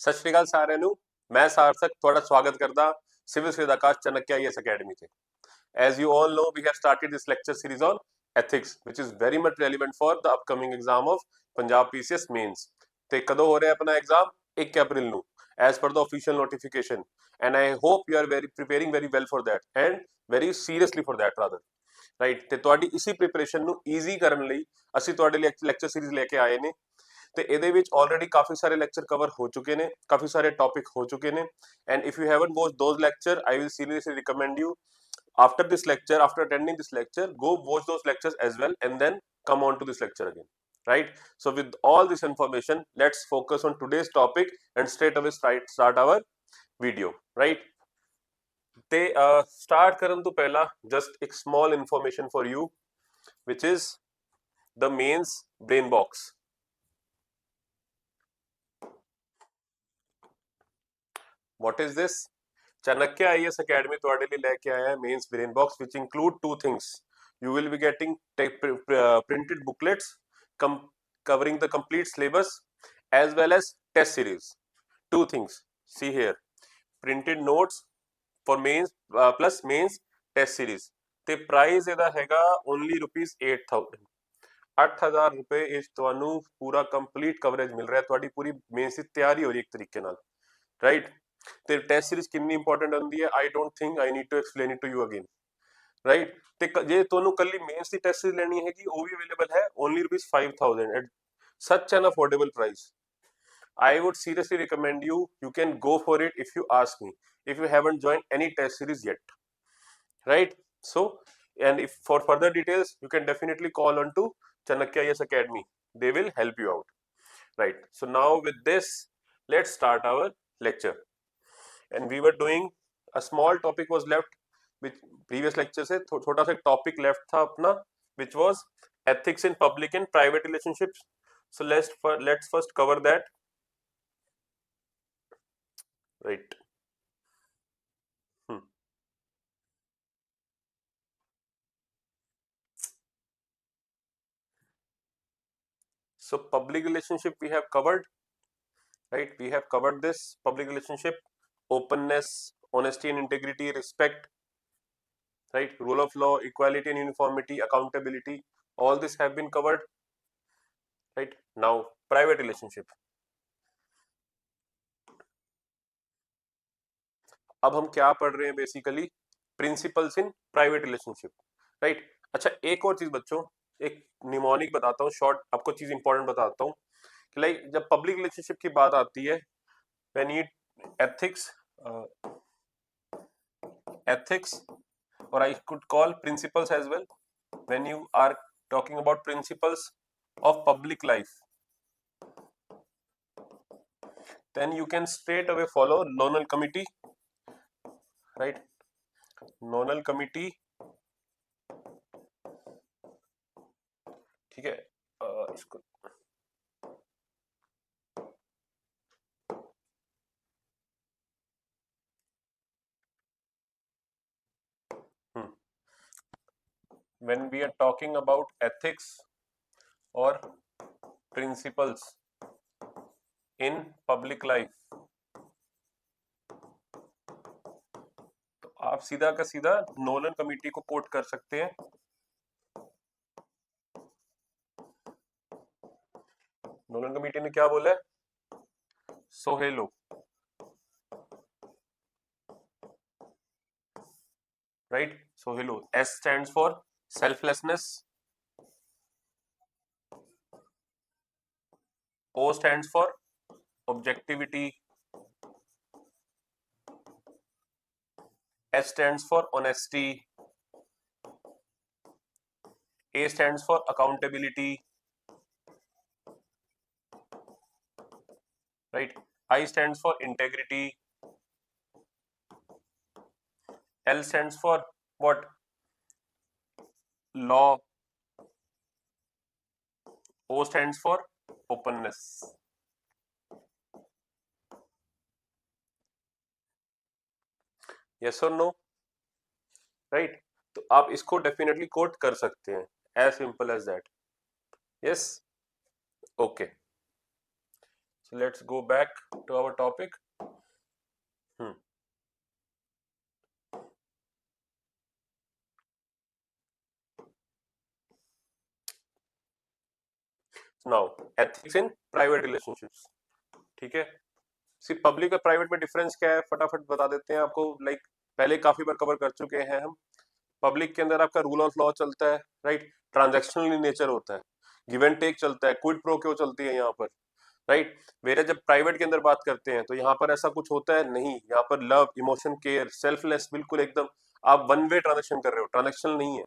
सत श्री अकाल सारे नू मैं सार्थक थोड़ा स्वागत करता सिविल सेवा आकाश चाणक्य आईएएस अकेडमी से। As you all know, we have started this lecture series on ethics, which is very much relevant for the upcoming exam of Punjab PCS mains. ਤੇ ਕਦੋਂ ਹੋ ਰਿਹਾ ਆਪਣਾ ਐਗਜ਼ਾਮ 1 ਅਪ੍ਰੈਲ ਨੂੰ as per the official notification, and I hope you are very preparing very well for that and very seriously for that rather, right? ਤੇ ਤੁਹਾਡੀ ਇਸੀ preparation ਨੂੰ ਈਜ਼ੀ ਕਰਨ ਲਈ ਅਸੀਂ ਤੁਹਾਡੇ ਲਈ ਲੈਕਚਰ ਸੀਰੀਜ਼ ਲੈ ਕੇ ਆਏ ਨੇ। ਤੇ ਇਹਦੇ ਵਿੱਚ ਆਲਰੇਡੀ ਕਾਫੀ ਸਾਰੇ ਲੈਕਚਰ ਕਵਰ ਹੋ ਚੁੱਕੇ ਨੇ, ਕਾਫੀ ਸਾਰੇ ਟੌਪਿਕ ਹੋ ਚੁੱਕੇ ਨੇ, and if you haven't watch those lecture I will seriously recommend you after this lecture, after attending this lecture, go watch those lectures as well and then come on to this lecture again, right? So with all this information, let's focus on today's topic and straight away start our video, right? ਤੇ start ਕਰਨ ਤੋਂ ਪਹਿਲਾਂ just ਇੱਕ small information for you, which is the mains brain box. What is this? Chanakya IAS Academy ਤੁਹਾਡੇ ਲਈ ਲੈ ਕੇ ਆਇਆ ਹੈ mains brain box, which include two things. You will be getting printed booklets covering the complete syllabus as well as test series. Two things. See here, printed notes for mains plus mains test series. ਤੇ price ਇਹਦਾ ਹੈਗਾ only ₹8,000. 8,000 ਰੁਪਏ ਇਸ ਤੁਹਾਨੂੰ ਪੂਰਾ complete coverage ਮਿਲ ਰਿਹਾ, ਤੁਹਾਡੀ ਪੂਰੀ mains ਦੀ ਤਿਆਰੀ ਹੋ ਰਹੀ ਇੱਕ ਤਰੀਕੇ ਨਾਲ, ਰਾਈਟ? ਤੇ ਟੈਸਟ ਸੀਰੀਜ਼ ਕਿੰਨੀ ਇੰਪੋਰਟੈਂਟ ਹੁੰਦੀ ਹੈ, I don't think I need to explain it to you again, right? ਤੇ ਜੇ ਤੁਹਾਨੂੰ ਕੱਲੀ ਮੇਨਸ ਦੀ ਟੈਸਟ ਸੀਰੀਜ਼ ਲੈਣੀ ਹੈਗੀ, ਉਹ ਵੀ ਅਵੇਲੇਬਲ ਹੈ only ₹5,000 at such an affordable price. I would seriously recommend you can go for it if you ask me, if you haven't joined any test series yet, right? So, and if for further details you can definitely call on to Chanakya IAS Academy, they will help you out, right? So now with this, let's start our lecture. And we were doing a small topic was left which previous lecture से छोटा सा topic left था अपना, which was ethics in public and private relationships. So let's first cover that, right? So public relationship we have covered, right? We have covered this public relationship: openness, honesty and integrity, respect, right? Rule of law, equality and uniformity, accountability, all this have been covered, right? Now private relationship. अब हम क्या पढ़ रहे हैं basically? Principles in private relationship, right? अच्छा, एक और चीज बच्चों, एक निमोनिक बताता हूँ, शॉर्ट आपको चीज इंपॉर्टेंट बताता हूँ कि लाइक जब पब्लिक रिलेशनशिप की बात आती है, when you ethics or I could call principles as well, when you are talking about principles of public life, then you can straight away follow Nonal committee, right? Nonal committee, ठीक है? इसको when we are talking about ethics or principles in public life, तो आप सीधा का सीधा Nolan committee को coat कर सकते हैं। नोलन कमिटी ने क्या बोला है? सोहेलो, right? Sohelo. S stands for selflessness, O stands for objectivity, S stands for honesty, A stands for accountability, right? I stands for integrity, L stands for what? Law, O stands for openness. Yes or no? Right? तो आप इसको definitely coat कर सकते हैं, as simple as that. Yes? Okay. So let's go back to our topic. Hmm. Now, ethics in private relationships. ठीक है, सी public और private में डिफरेंस क्या है फटाफट बता देते हैं आपको. लाइक पहले काफी बार कवर कर चुके हैं हम. पब्लिक के अंदर आपका रूल ऑफ लॉ चलता है, राइट. ट्रांजैक्शनल इन नेचर होता है, गिव एंड टेक चलता है, क्विड प्रो क्यो चलती है यहाँ पर, राइट. मेरे जब प्राइवेट के अंदर बात करते हैं तो यहाँ पर ऐसा कुछ होता है नहीं. यहाँ पर लव, इमोशन, केयर, सेल्फलेस, बिल्कुल एकदम आप वन वे ट्रांजेक्शन कर रहे हो, ट्रांजेक्शनल नहीं है.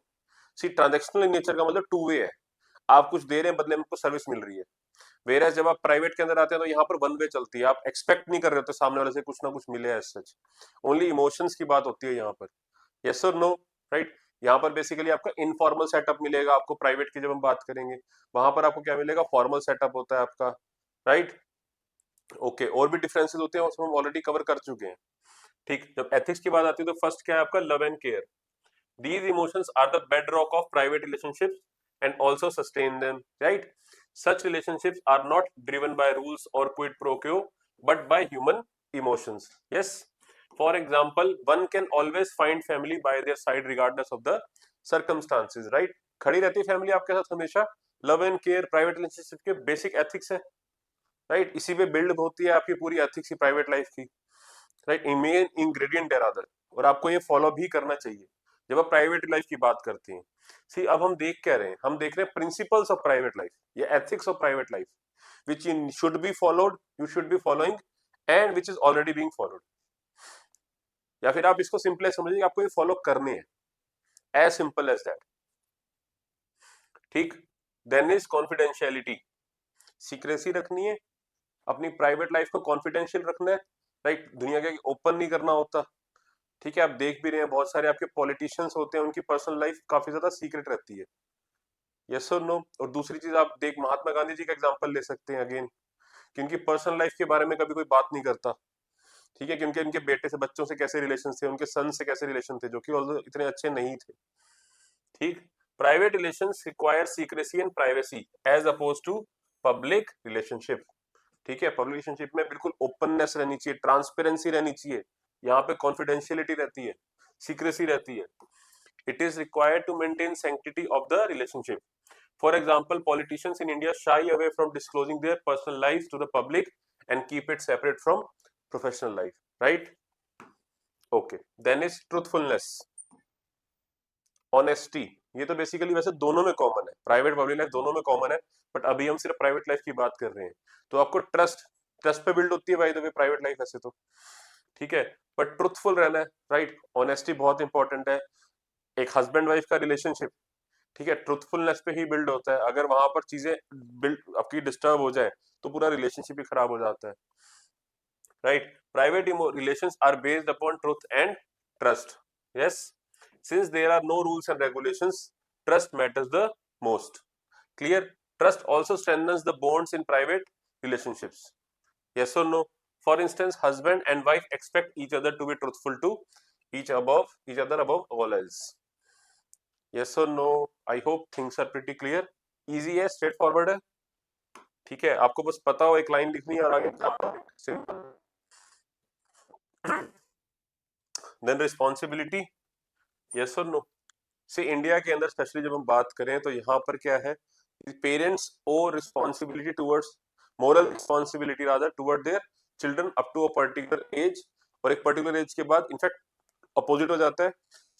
सी ट्रांजेक्शनल इन नेचर का मतलब टू वे है. आप कुछ दे रहे हैं, बदले में आपको सर्विस मिल रही है. वेर जब आप प्राइवेट के अंदर आते हैं तो यहाँ पर वन वे चलती है. आप एक्सपेक्ट नहीं कर रहे होते सामने वाले से कुछ ना कुछ मिले एज सच. ओनली इमोशंस की बात होती है यहाँ पर. यस और नो, राइट. यहाँ पर बेसिकली आपका इनफॉर्मल सेटअप मिलेगा आपको. प्राइवेट की जब हम बात करेंगे वहां पर आपको क्या मिलेगा, फॉर्मल सेटअप होता है आपका, राइट. ओके, और भी डिफरेंसेस होते हैं उसमें हम ऑलरेडी कवर कर चुके हैं. ठीक, जब एथिक्स की बात आती है तो फर्स्ट क्या है आपका, love and care. These emotions are the bedrock of private relationships and also sustain them, right? Such relationships are not driven by rules or quid pro quo, but by human emotions. Yes. For example, one can always find family by their side regardless of the circumstances, right? खड़ी रहती है family आपके साथ हमेशा. Love and care private relationship के basic ethics है, right. इसी पे बिल्ड होती है आपकी पूरी एथिक्स की प्राइवेट लाइफ की, राइट. मेन इंग्रेडिएंट है रादर, और आपको ये फॉलो भी करना चाहिए जब आप प्राइवेट लाइफ की बात करते हैं. सी अब हम देख क्या रहे हैं, हम देख रहे हैं प्रिंसिपल्स ऑफ प्राइवेट लाइफ या ethics of private life which in should be followed, you should be following, and which is already being followed. या फिर आप इसको सिंपल समझिए, आपको ये फॉलो करने हैं, एज सिंपल एज दैट. ठीक. Then is confidentiality. सीक्रेसी रखनी है, अपनी प्राइवेट लाइफ को कॉन्फिडेंशियल रखना है, राइट. दुनिया के ओपन नहीं करना होता. ठीक है, आप देख भी रहे हैं बहुत सारे आपके पॉलिटिशियंस होते हैं, उनकी पर्सनल लाइफ काफी ज्यादा सीक्रेट रहती है. यस और नो. और दूसरी चीज आप देख महात्मा गांधी जी का एग्जांपल ले सकते हैं अगेन, कि उनकी पर्सनल लाइफ के बारे में कभी कोई बात नहीं करता. ठीक है, क्योंकि उनके बेटे से, बच्चों से कैसे रिलेशन थे, उनके सन से कैसे रिलेशन थे, जो कि इतने अच्छे नहीं थे. ठीक. Private relations require secrecy and privacy as opposed to public relationship. ठीक है, पब्लिक रिलेशनशिप में बिल्कुल ओपननेस रहनी चाहिए, ट्रांसपेरेंसी रहनी चाहिए. यहाँ पे कॉन्फिडेंशियलिटी रहती है, सीक्रेसी रहती है. It is required to maintain sanctity of the relationship. For example, politicians in India shy away from disclosing their personal lives to the public and keep it separate from professional life, right? Okay. Then is truthfulness, honesty. ये तो basically वैसे दोनों में common है, private public life दोनों में common है, but अभी हम सिर्फ प्राइवेट लाइफ की बात कर रहे हैं. तो आपको ट्रस्ट, ट्रस्ट पे बिल्ड होती है bye the way private life ऐसे तो. ठीक है, बट ट्रुथफुल रहना है, राइट. ऑनेस्टी बहुत इंपॉर्टेंट है. एक हस्बैंड वाइफ का रिलेशनशिप, ठीक है, ट्रुथफुलनेस पे ही बिल्ड होता है. अगर वहां पर चीजें बिल्ड आपकी डिस्टर्ब हो जाए तो पूरा रिलेशनशिप ही खराब हो जाता है, right. Private relations are based upon truth and trust. Yes. Since there are no rules and regulations, trust matters the most. Clear. Trust also strengthens the bonds in private relationships. Yes और no. For instance, husband and wife expect each other to be truthful to each other above all else. Yes or no? I hope things are pretty clear. Easy है, straight forward है. ठीक है, आपको बस पता हो एक लाइन लिखनी है और आगे सिंपल. Then responsibility. यस और नो. से इंडिया के अंदर स्पेशली जब हम बात करें तो यहाँ पर क्या है, parents owe responsibility towards, moral responsibility rather toward their children up to a particular age. और एक पर्टिकुलर एज के बाद इनफैक्ट अपोजिट हो जाता है.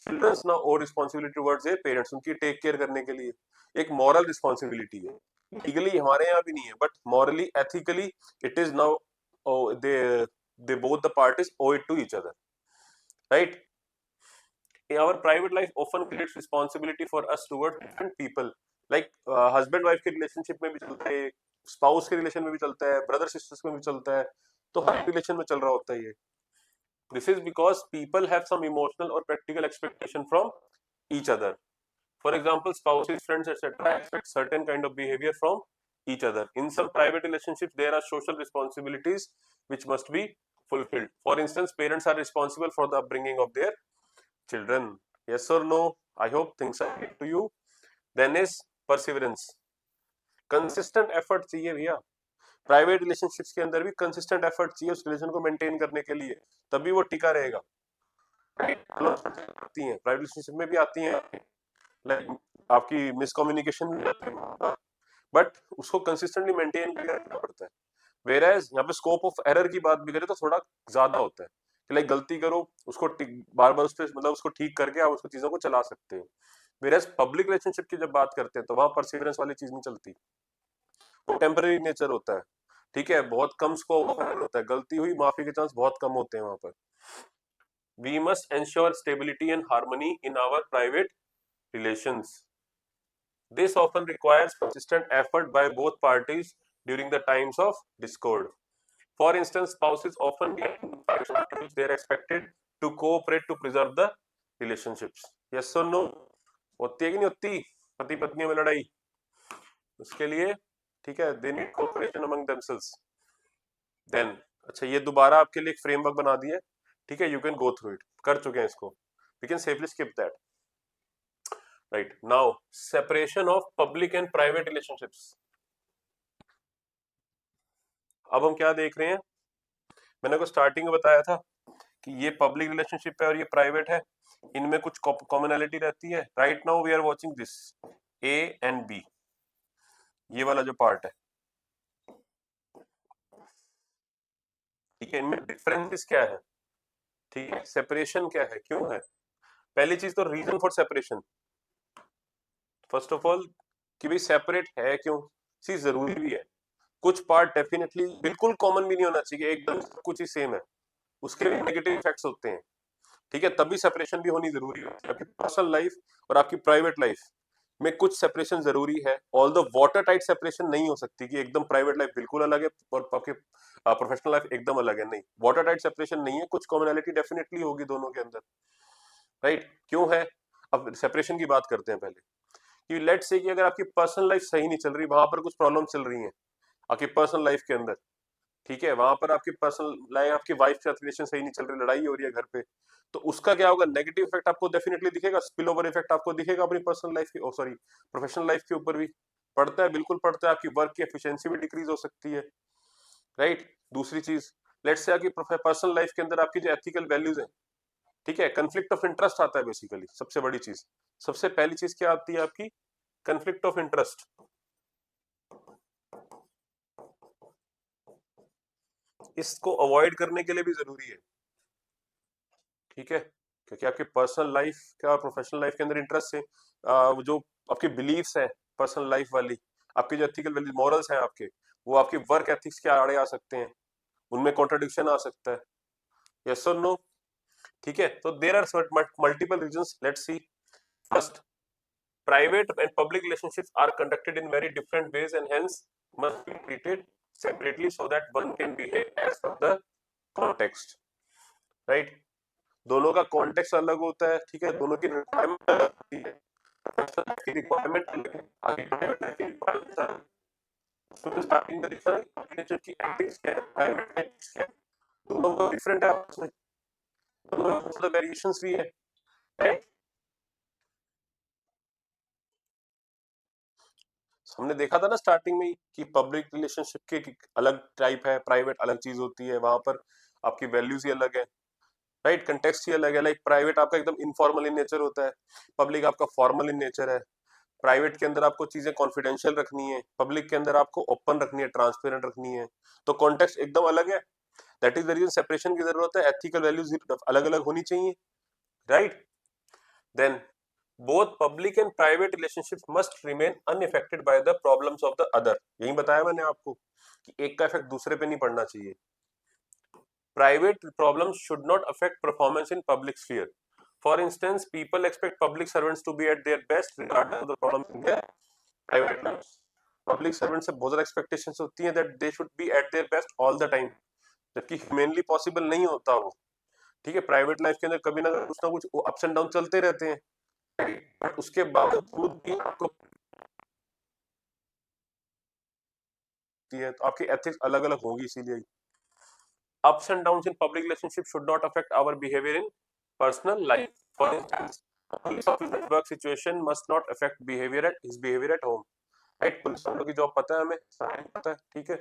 चिल्ड्रंस ना ओ रिस्पॉन्सिबिलिटी टुवर्ड्स देयर पेरेंट्स, उनकी टेक केयर करने के लिए एक मॉरल रिस्पॉन्सिबिलिटी है. लीगली हमारे यहाँ भी नहीं है, but morally, ethically it is now, they they both the parties owe it to each other, right. Our private life often creates responsibility for us towards different people. Like husband wife के relationship में भी चलता है, spouse के relation में भी चलता है, ब्रदर सिस्टर्स में भी चलता है. तो हर रिलेशन में चल रहा होता है ये. This is because people have some emotional or practical expectation from each other. For example, spouses, friends, etc. expect certain kind of behavior from each other. In some private relationships, there are social responsibilities which must be fulfilled. For instance, parents are responsible for the upbringing of their children. Yes or no? I hope things are clear to you. Then is perseverance. Consistent effort चाहिए भैया. Private relationships के अंदर भी consistent effort चाहिए उस relation को maintain करने के लिए, तभी वो टिका रहेगा। आती हैं प्राइवेट रिलेशनशिप में भी आती हैं, लाइक आपकी मिसकम्युनिकेशन भी आती है, बट उसको कंसिस्टेंटली मेंटेन करना पड़ता है। वेयरएज यहाँ पे स्कोप ऑफ एरर की बात भी करें तो थोड़ा ज्यादा होता है कि लाइक गलती करो उसको बार बार उस पर मतलब उसको ठीक करके आप उसको चीजों को चला सकते हो। वेयरएज पब्लिक रिलेशनशिप की जब बात करते हैं तो वहां परसिवरेंस वाली चीज नहीं चलती, वो टेम्पररी नेचर होता है। ठीक है, बहुत कम स्कोप ऑफ एरर होता है, गलती हुई माफी के चांस बहुत कम होते हैं वहां पर। We must ensure stability and harmony in our private relations. This often requires persistent effort by both parties during the times of discord. For instance, spouses often get into which they are expected to cooperate to preserve the relationships. Yes or no? होती है कि नहीं होती पति पत्नियों में लड़ाई? उसके लिए ठीक है, they need cooperation among themselves. Then अच्छा, ये दोबारा आपके लिए एक फ्रेमवर्क बना दिया है, ठीक है, you can go through it. कर चुके हैं इसको, we can safely skip that. Right now, separation of public and private relationships. अब हम क्या देख रहे हैं, मैंने को स्टार्टिंग में बताया था कि ये पब्लिक रिलेशनशिप है और ये प्राइवेट है, इनमें कुछ कॉमनैलिटी रहती है। Right now we are watching this A and B, ये वाला जो पार्ट है, ठीक है, इनमें डिफरेंसेस क्या है, ठीक है, सेपरेशन क्या है, क्यों है। पहली चीज तो reason for separation, first of all कि भाई सेपरेट है क्यों, सी जरूरी भी है, कुछ पार्ट डेफिनेटली बिल्कुल कॉमन भी नहीं होना चाहिए, एकदम सब कुछ ही सेम है, उसके भी नेगेटिव इफेक्ट्स होते हैं, ठीक है, तभी सेपरेशन भी होनी जरूरी है। आपकी पर्सनल लाइफ और आपकी प्राइवेट लाइफ में कुछ सेपरेशन जरूरी है, all the water tight separation नहीं हो सकती कि एकदम प्राइवेट लाइफ बिल्कुल अलग है और आपकी प्रोफेशनल लाइफ एकदम अलग है, नहीं, वाटर टाइट सेपरेशन नहीं है, कुछ कॉमनैलिटी डेफिनेटली होगी दोनों के अंदर। राइट, क्यों है, अब सेपरेशन की बात करते हैं पहले कि लेट्स से कि अगर आपकी पर्सनल लाइफ सही नहीं चल रही, वहां पर कुछ प्रॉब्लम चल रही है आपकी पर्सनल लाइफ के अंदर, ठीक है, वहां पर आपकी पर्सनल लाइफ, आपकी वाइफ के साथ रिलेशन सही नहीं चल रही, लड़ाई हो रही है घर पे, तो उसका क्या होगा, नेगेटिव इफेक्ट आपको डेफिनेटली दिखेगा, स्पिल ओवर इफेक्ट आपको दिखेगा अपनी पर्सनल लाइफ की, सॉरी प्रोफेशनल लाइफ के ऊपर भी पड़ता है, बिल्कुल पड़ता है, आपकी वर्क की एफिशिएंसी भी डिक्रीज हो सकती है। राइट, दूसरी चीज, लेट्स से आपकी पर्सनल लाइफ के अंदर आपकी जो एथिकल वैल्यूज है, ठीक है, कंफ्लिक्ट ऑफ इंटरेस्ट आता है बेसिकली, सबसे बड़ी चीज, सबसे पहली चीज क्या आती है आपकी, कंफ्लिक्ट ऑफ इंटरेस्ट। इसको अवॉइड करने के लिए भी जरूरी है, ठीक है, क्योंकि आपकी पर्सनल लाइफ का प्रोफेशनल लाइफ के अंदर इंटरेस्ट है, जो आपकी बिलीव्स है पर्सनल लाइफ वाली, आपकी जो एथिकल वैल्यूज मॉरल्स हैं आपके, वो आपकी वर्क एथिक्स के आड़े आ सकते हैं, उनमें कॉन्ट्रडिक्शन आ सकता है। यस और नो, ठीक है, तो there are multiple reasons, let's see. First, private and public relationships are conducted in very different ways and hence must be treated separately so that one can behave as per the context. Right, दोनों का context अलग होता है, ठीक है, दोनों की requirement अलग होती है, की रिक्वायरमेंट अलग है, आगे प्राइवेट लाइफ की रिक्वायरमेंट अलग है, तो स्टार्टिंग में दिखा नेचर की एथिक्स क्या है, प्राइवेट एथिक्स क्या है, दोनों का डिफरेंट है आपस में, दोनों में थोड़ा वेरिएशंस भी है। राइट, हमने देखा था ना स्टार्टिंग में ही कि पब्लिक रिलेशनशिप के अलग टाइप है, प्राइवेट अलग चीज होती है, वहां पर आपकी वैल्यूज ही अलग है, राइट, कंटेक्स्ट ही अलग है, लाइक प्राइवेट आपका एकदम इनफॉर्मल इन नेचर होता है, पब्लिक आपका फॉर्मल इन नेचर है, प्राइवेट के अंदर आपको चीजें कॉन्फिडेंशियल रखनी है, पब्लिक के अंदर आपको ओपन रखनी है, ट्रांसपेरेंट रखनी है, तो कॉन्टेक्स्ट एकदम अलग है, that is the reason separation की जरूरत है, एथिकल वैल्यूज अलग अलग होनी चाहिए। Right, then both public and private relationships must remain unaffected by the problems of the other, यही बताया मैंने आपको कि एक का इफेक्ट दूसरे पे नहीं पड़ना चाहिए। Private problems should not affect performance in public sphere. For instance, people expect public servants to be at their best regardless of the problems in their private lives. Public servants से बहुत ज्यादा expectations होती हैं that they should be at their best all the time, जबकि humanly possible नहीं होता वो, ठीक है, प्राइवेट लाइफ के अंदर कभी ना कुछ अप्स एंड डाउन चलते रहते हैं, बट उसके बावजूद भी आपको है, तो आपकी एथिक्स अलग अलग होगी, इसीलिए ups and downs in public relationship should not affect our behavior in personal life. For instance, a police officer's work situation must not affect behavior at his behavior at home. Right, police वालों की job पता है हमें, सारा पता है, ठीक है,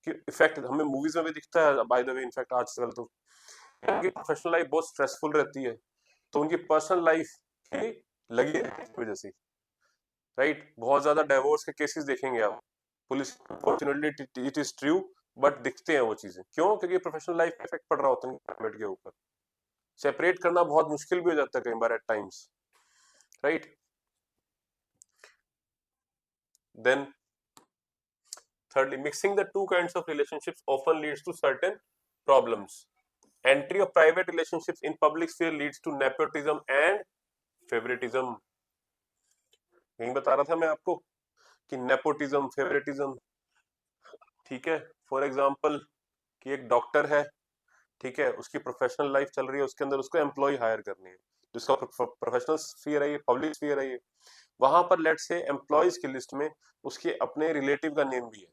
कि इफेक्ट हमें मूवीज में भी दिखता है बाय द वे, इनफैक्ट आजकल तो उनकी प्रोफेशनल लाइफ बहुत स्ट्रेसफुल रहती है, तो उनकी पर्सनल लाइफ की लगी रहती है इस वजह से, राइट। बहुत ज्यादा डाइवोर्स के केसेस देखेंगे आप, police unfortunately it is true, but दिखते हैं वो चीजें, क्यों? क्योंकि प्रोफेशनल लाइफ में इफेक्ट पड़ रहा होता है प्राइवेट के ऊपर, सेपरेट करना बहुत मुश्किल भी हो जाता है कई बार at times, right. Then thirdly, mixing the two kinds of relationships often leads to certain problems. Entry of private relationships in public sphere leads to nepotism and favoritism. यही बता रहा था मैं आपको कि नेपोटिज्म, फेवरेटिज्म, ठीक है। फॉर एग्जांपल कि एक डॉक्टर है, ठीक है, उसकी प्रोफेशनल लाइफ चल रही है, उसके अंदर उसको एम्प्लॉय हायर करनी है, जिसका प्रोफेशनल स्फीयर है ये, पब्लिक स्फीयर है ये, वहां पर लेट से एम्प्लॉयज की लिस्ट में उसके अपने रिलेटिव का नेम भी है,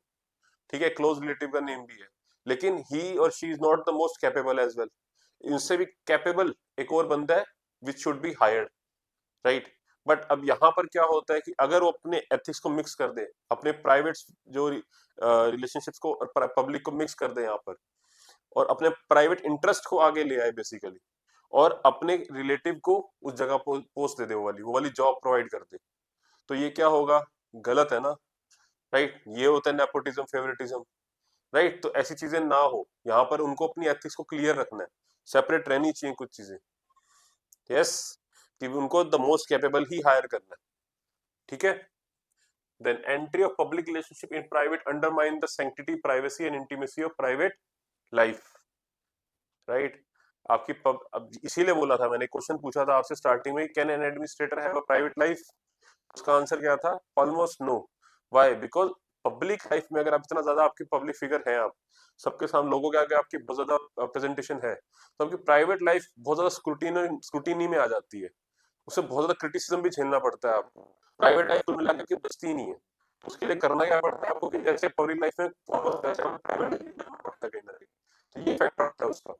ठीक है, क्लोज रिलेटिव का नेम भी है, लेकिन ही और she is not the most capable as well, इनसे भी कैपेबल एक और बंदा है which should be hired, right. But अब यहाँ पर क्या होता है कि अगर वो अपने एथिक्स को मिक्स कर दे, अपने प्राइवेट जो रिलेशनशिप्स को और पब्लिक को मिक्स कर दे यहाँ पर, और अपने प्राइवेट इंटरेस्ट को आगे ले आए बेसिकली, और अपने रिलेटिव को उस जगह पोस्ट दे दे, वो वाली जॉब प्रोवाइड कर दे, तो ये क्या होगा? गलत है ना, राइट। ये होता है नेपोटिज्म, फेवरेटिज्म, राइट। तो ऐसी चीजें ना हो, यहाँ पर उनको अपनी एथिक्स को क्लियर रखना है, सेपरेट रहनी चाहिए कुछ चीजें, यस, कि उनको द मोस्ट कैपेबल ही हायर करना है, ठीक है। Then entry of public relationship in private undermine the sanctity, privacy and intimacy of private life, right. आपकी अब इसीलिए बोला था मैंने, क्वेश्चन पूछा था आपसे स्टार्टिंग में, can an administrator have a private life? उसका आंसर क्या था? Almost no. Why? Because public life में अगर आप इतना ज्यादा आपकी पब्लिक फिगर है, आप सबके सामने लोगों के आगे आपकी बहुत ज्यादा प्रेजेंटेशन है, तो आपकी प्राइवेट लाइफ बहुत ज्यादा स्क्रूटीनी में आ जाती है, उसे बहुत ज्यादा क्रिटिसिज्म भी झेलना पड़ता है आपको, प्राइवेट लाइफ को मिला के बचती ही नहीं है, तो उसके लिए करना क्या पड़ता है आपको कि जैसे पब्लिक लाइफ में प्राइवेट पड़ता है कहीं ना कहीं, तो ये इफेक्ट पड़ता है उसका,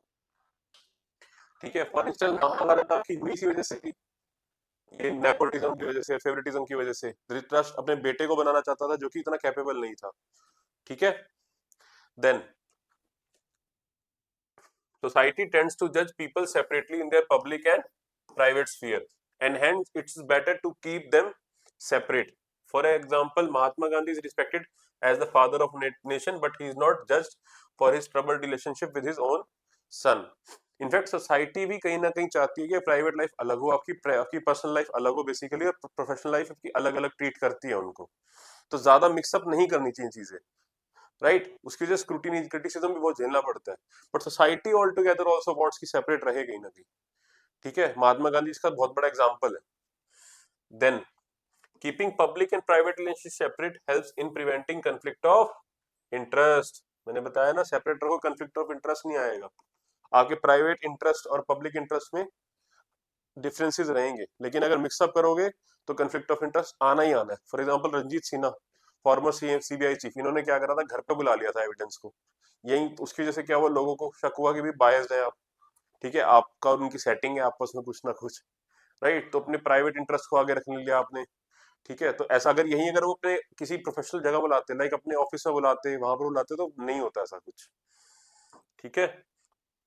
ठीक है। फॉर इंस्टेंस महाभारत की हुई इसी वजह से थी, ये नेपोटिज्म की वजह से, फेवरेटिज्म की वजह से, धृतराष्ट्र अपने बेटे को बनाना चाहता था जो कि इतना कैपेबल नहीं था, ठीक है। Then society tends to judge people separately in their public and private sphere, and hence it's better to keep them separate. For example, Mahatma Gandhi is respected as the father of nation, but he is not judged for his troubled relationship with his own son. In fact society भी कहीं ना कहीं चाहती है कि private life अलग हो, आपकी पर्सनल लाइफ अलग हो बेसिकली, और प्रोफेशनल लाइफ आपकी अलग अलग ट्रीट करती है उनको, तो ज्यादा मिक्सअप नहीं करनी चाहिए चीजें, राइट। उसकी वजह स्क्रूटिनी, क्रिटिसिज्म भी बहुत झेलना पड़ता है, but society all together also wants की सेपरेट रहे कहीं ना कहीं, ठीक है। महात्मा गांधी इसका बहुत बड़ा एग्जांपल है। Then keeping public and private relationship separate helps in preventing conflict of interest. मैंने बताया ना, सेपरेट रखो, कॉन्फ्लिक्ट ऑफ इंटरेस्ट नहीं आएगा, आपके प्राइवेट इंटरेस्ट और पब्लिक इंटरेस्ट में डिफरेंसेस रहेंगे, लेकिन अगर मिक्सअप करोगे तो कॉन्फ्लिक्ट ऑफ इंटरेस्ट आना ही आना है। For example Ranjit Sinha, former CBI chief, इन्होंने क्या करा था, घर पे बुला लिया था एविडेंस को, यही उसकी वजह से क्या हुआ, लोगों को शक हुआ कि भी बायस्ड है आप, ठीक है, आपका और उनकी सेटिंग है आपस में कुछ ना कुछ, राइट। तो अपने प्राइवेट इंटरेस्ट को आगे रखने लिया आपने, ठीक है। तो ऐसा अगर यही अगर वो अपने किसी प्रोफेशनल जगह बुलाते, लाइक अपने ऑफिस में बुलाते, वहां पर बुलाते, तो नहीं होता ऐसा कुछ, ठीक है।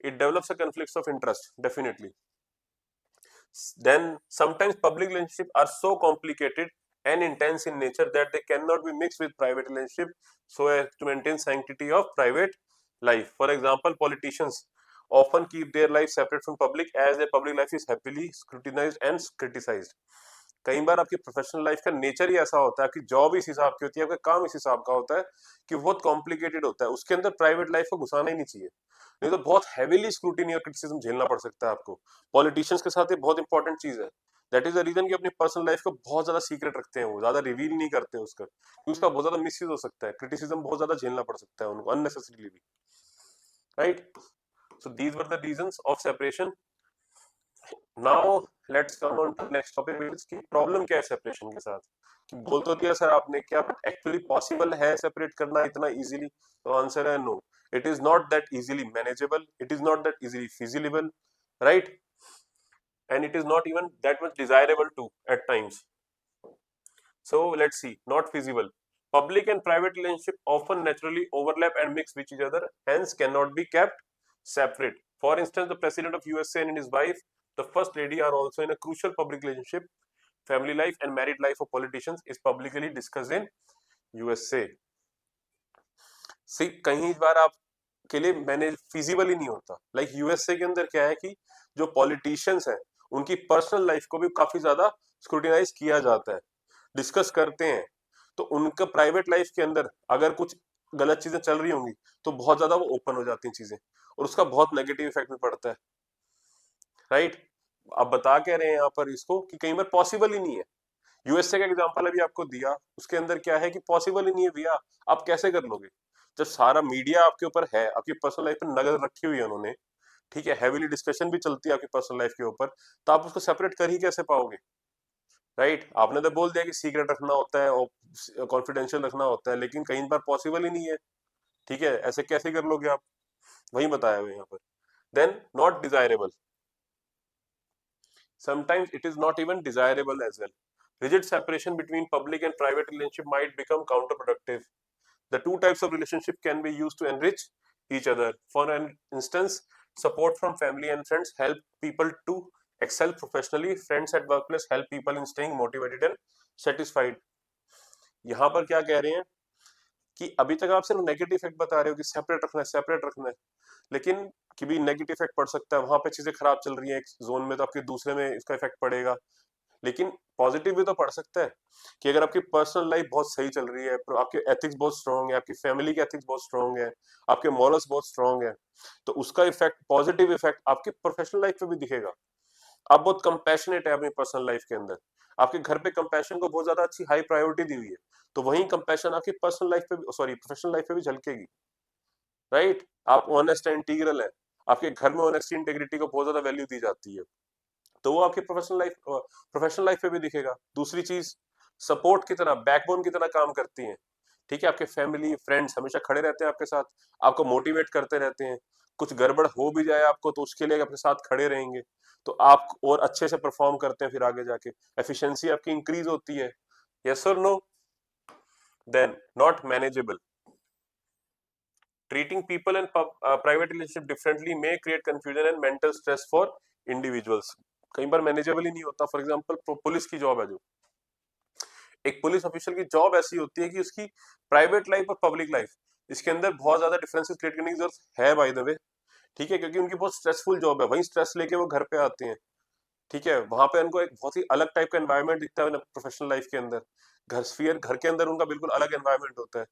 It develops a conflicts of interest definitely. Then sometimes public relationships are so complicated and intense in nature that they cannot be mixed with private relationship so as to maintain sanctity of private life. For example, politicians often keep their life separate from public as their public life is heavily scrutinized and criticized. कई बार आपकी professional life का nature ही ऐसा होता है, आपकी job इस हिसाब की होती है, आपका काम इस हिसाब का होता है कि बहुत कॉम्प्लिकेटेड होता है, उसके अंदर प्राइवेट लाइफ को घुसाना ही नहीं चाहिए, नहीं तो बहुत हैवीली स्क्रूटिनी और क्रिटिसिज्म झेलना पड़ सकता है आपको। पॉलिटिशियंस के साथ ये बहुत इंपॉर्टेंट चीज है, दैट इज द रीजन कि अपनी पर्सनल लाइफ को बहुत ज्यादा सीक्रेट रखते हैं, वो ज्यादा रिवील नहीं करते उसका, क्योंकि उसका बहुत ज्यादा मिसयूज हो सकता है, क्रिटिसिज्म बहुत ज्यादा झेलना पड़ सकता है उनको अननेसेसरीली भी, right. So these were the reasons of separation. Now let's come on to next topic, which is की प्रॉब्लम क्या है सेपरेशन के साथ, कि बोल तो दिया सर आपने, क्या एक्चुअली पॉसिबल है सेपरेट करना इतना इजीली? तो आंसर है no, it is not that easily manageable, it is not that easily feasible, right, and it is not even that much desirable too at times. So let's see, not feasible, Public and private relationship often naturally overlap and mix with each other, hence cannot be kept separate. For instance, the president of USA and his wife, the first lady, are also in a crucial public relationship. Family life and married life of politicians is publicly discussed in USA. सी कहीं बार आप के लिए manage feasible ही नहीं होता. Like USA के अंदर क्या है कि जो पॉलिटिशियंस हैं उनकी पर्सनल लाइफ को भी काफी ज्यादा स्क्रूटिनाइज किया जाता है, डिस्कस करते हैं. तो उनका प्राइवेट लाइफ के अंदर अगर कुछ गलत चीजें चल रही होंगी तो बहुत ज्यादा वो ओपन हो जाती हैं चीजें, और उसका बहुत नेगेटिव इफेक्ट भी पड़ता है. राइट. आप बता कह रहे हैं यहाँ पर इसको कि कई बार पॉसिबल ही नहीं है. यूएसए का एग्जांपल अभी आपको दिया, उसके अंदर क्या है कि पॉसिबल ही नहीं है भैया. आप कैसे कर लोगे जब सारा मीडिया आपके ऊपर है, आपकी पर्सनल लाइफ पे नजर रखी हुई है उन्होंने, ठीक है, हैवीली डिस्कशन भी चलती है आपकी पर्सनल लाइफ के ऊपर, तो आप उसको सेपरेट कर ही कैसे पाओगे. राइट. आपने तो बोल दिया कि सीक्रेट रखना होता है और कॉन्फिडेंशियल रखना होता है, लेकिन कई बार पॉसिबल ही नहीं है. ठीक है, ऐसे कैसे कर लोगे आप. वही बताया हुआ है यहाँ पर. Then not desirable. Sometimes it is not even desirable as well. Rigid separation between public and private relationship might become counterproductive. The two types of relationship can be used to enrich each other. For an instance, support from family and friends help people to excel professionally. Friends at workplace help people in staying motivated and satisfied. यहाँ पर क्या कह रहे हैं कि अभी तक आप सिर्फ नेगेटिव इफेक्ट बता रहे हो कि सेपरेट रखना है, सेपरेट रखना है, लेकिन कि भी नेगेटिव इफेक्ट पड़ सकता है, वहां पे चीजें खराब चल रही हैं एक जोन में तो आपके दूसरे में इसका इफेक्ट पड़ेगा. लेकिन पॉजिटिव भी तो पड़ सकता है कि अगर आपकी पर्सनल लाइफ बहुत सही चल रही है, आपके एथिक्स बहुत स्ट्रांग है, आपकी फैमिली के एथिक्स बहुत स्ट्रांग है, आपके मॉरल्स बहुत स्ट्रांग है, तो उसका इफेक्ट, पॉजिटिव इफेक्ट आपकी प्रोफेशनल लाइफ पे भी दिखेगा. आप बहुत कंपैशनेट है अपनी पर्सनल लाइफ के अंदर, आपके घर पे कंपैशन को बहुत ज्यादा अच्छी हाई प्रायोरिटी दी हुई है, तो वही कंपैशन आपकी पर्सनल लाइफ पे, सॉरी प्रोफेशनल लाइफ पे भी झलकेगी. राइट. आप ऑनेस्ट एंड इंटीग्रल है, आपके घर में ऑनेस्टी इंटेग्रिटी को बहुत ज्यादा वैल्यू दी जाती है, तो वो आपकी प्रोफेशनल लाइफ पे भी दिखेगा. दूसरी चीज, सपोर्ट की तरह, बैकबोन की तरह काम करती हैं. ठीक है, आपके फैमिली फ्रेंड्स हमेशा खड़े रहते हैं आपके साथ, आपको मोटिवेट करते रहते हैं. कुछ गड़बड़ हो भी जाए आपको तो उसके लिए अपने साथ खड़े रहेंगे, तो आप और अच्छे से परफॉर्म करते हैं, फिर आगे जाके एफिशिएंसी आपकी इंक्रीज होती है. यस और no. Then not manageable. Treating people and private relationship differently may create confusion and mental stress for individuals. कई बार मैनेजेबल ही नहीं होता. फॉर एग्जांपल पुलिस की जॉब है, जो एक पुलिस ऑफिशियल की जॉब ऐसी होती है कि उसकी प्राइवेट लाइफ और पब्लिक लाइफ, इसके अंदर बहुत ज्यादा डिफरेंसेस क्रिएट करने की जरूरत है बाय द वे. ठीक है, क्योंकि उनकी बहुत स्ट्रेसफुल जॉब है, वही स्ट्रेस लेके वो घर पे आते हैं. ठीक है, वहां पे उनको एक बहुत ही अलग टाइप का एनवायरनमेंट दिखता है प्रोफेशनल लाइफ के अंदर. घर के अंदर उनका बिल्कुल अलग एनवायरनमेंट होता है,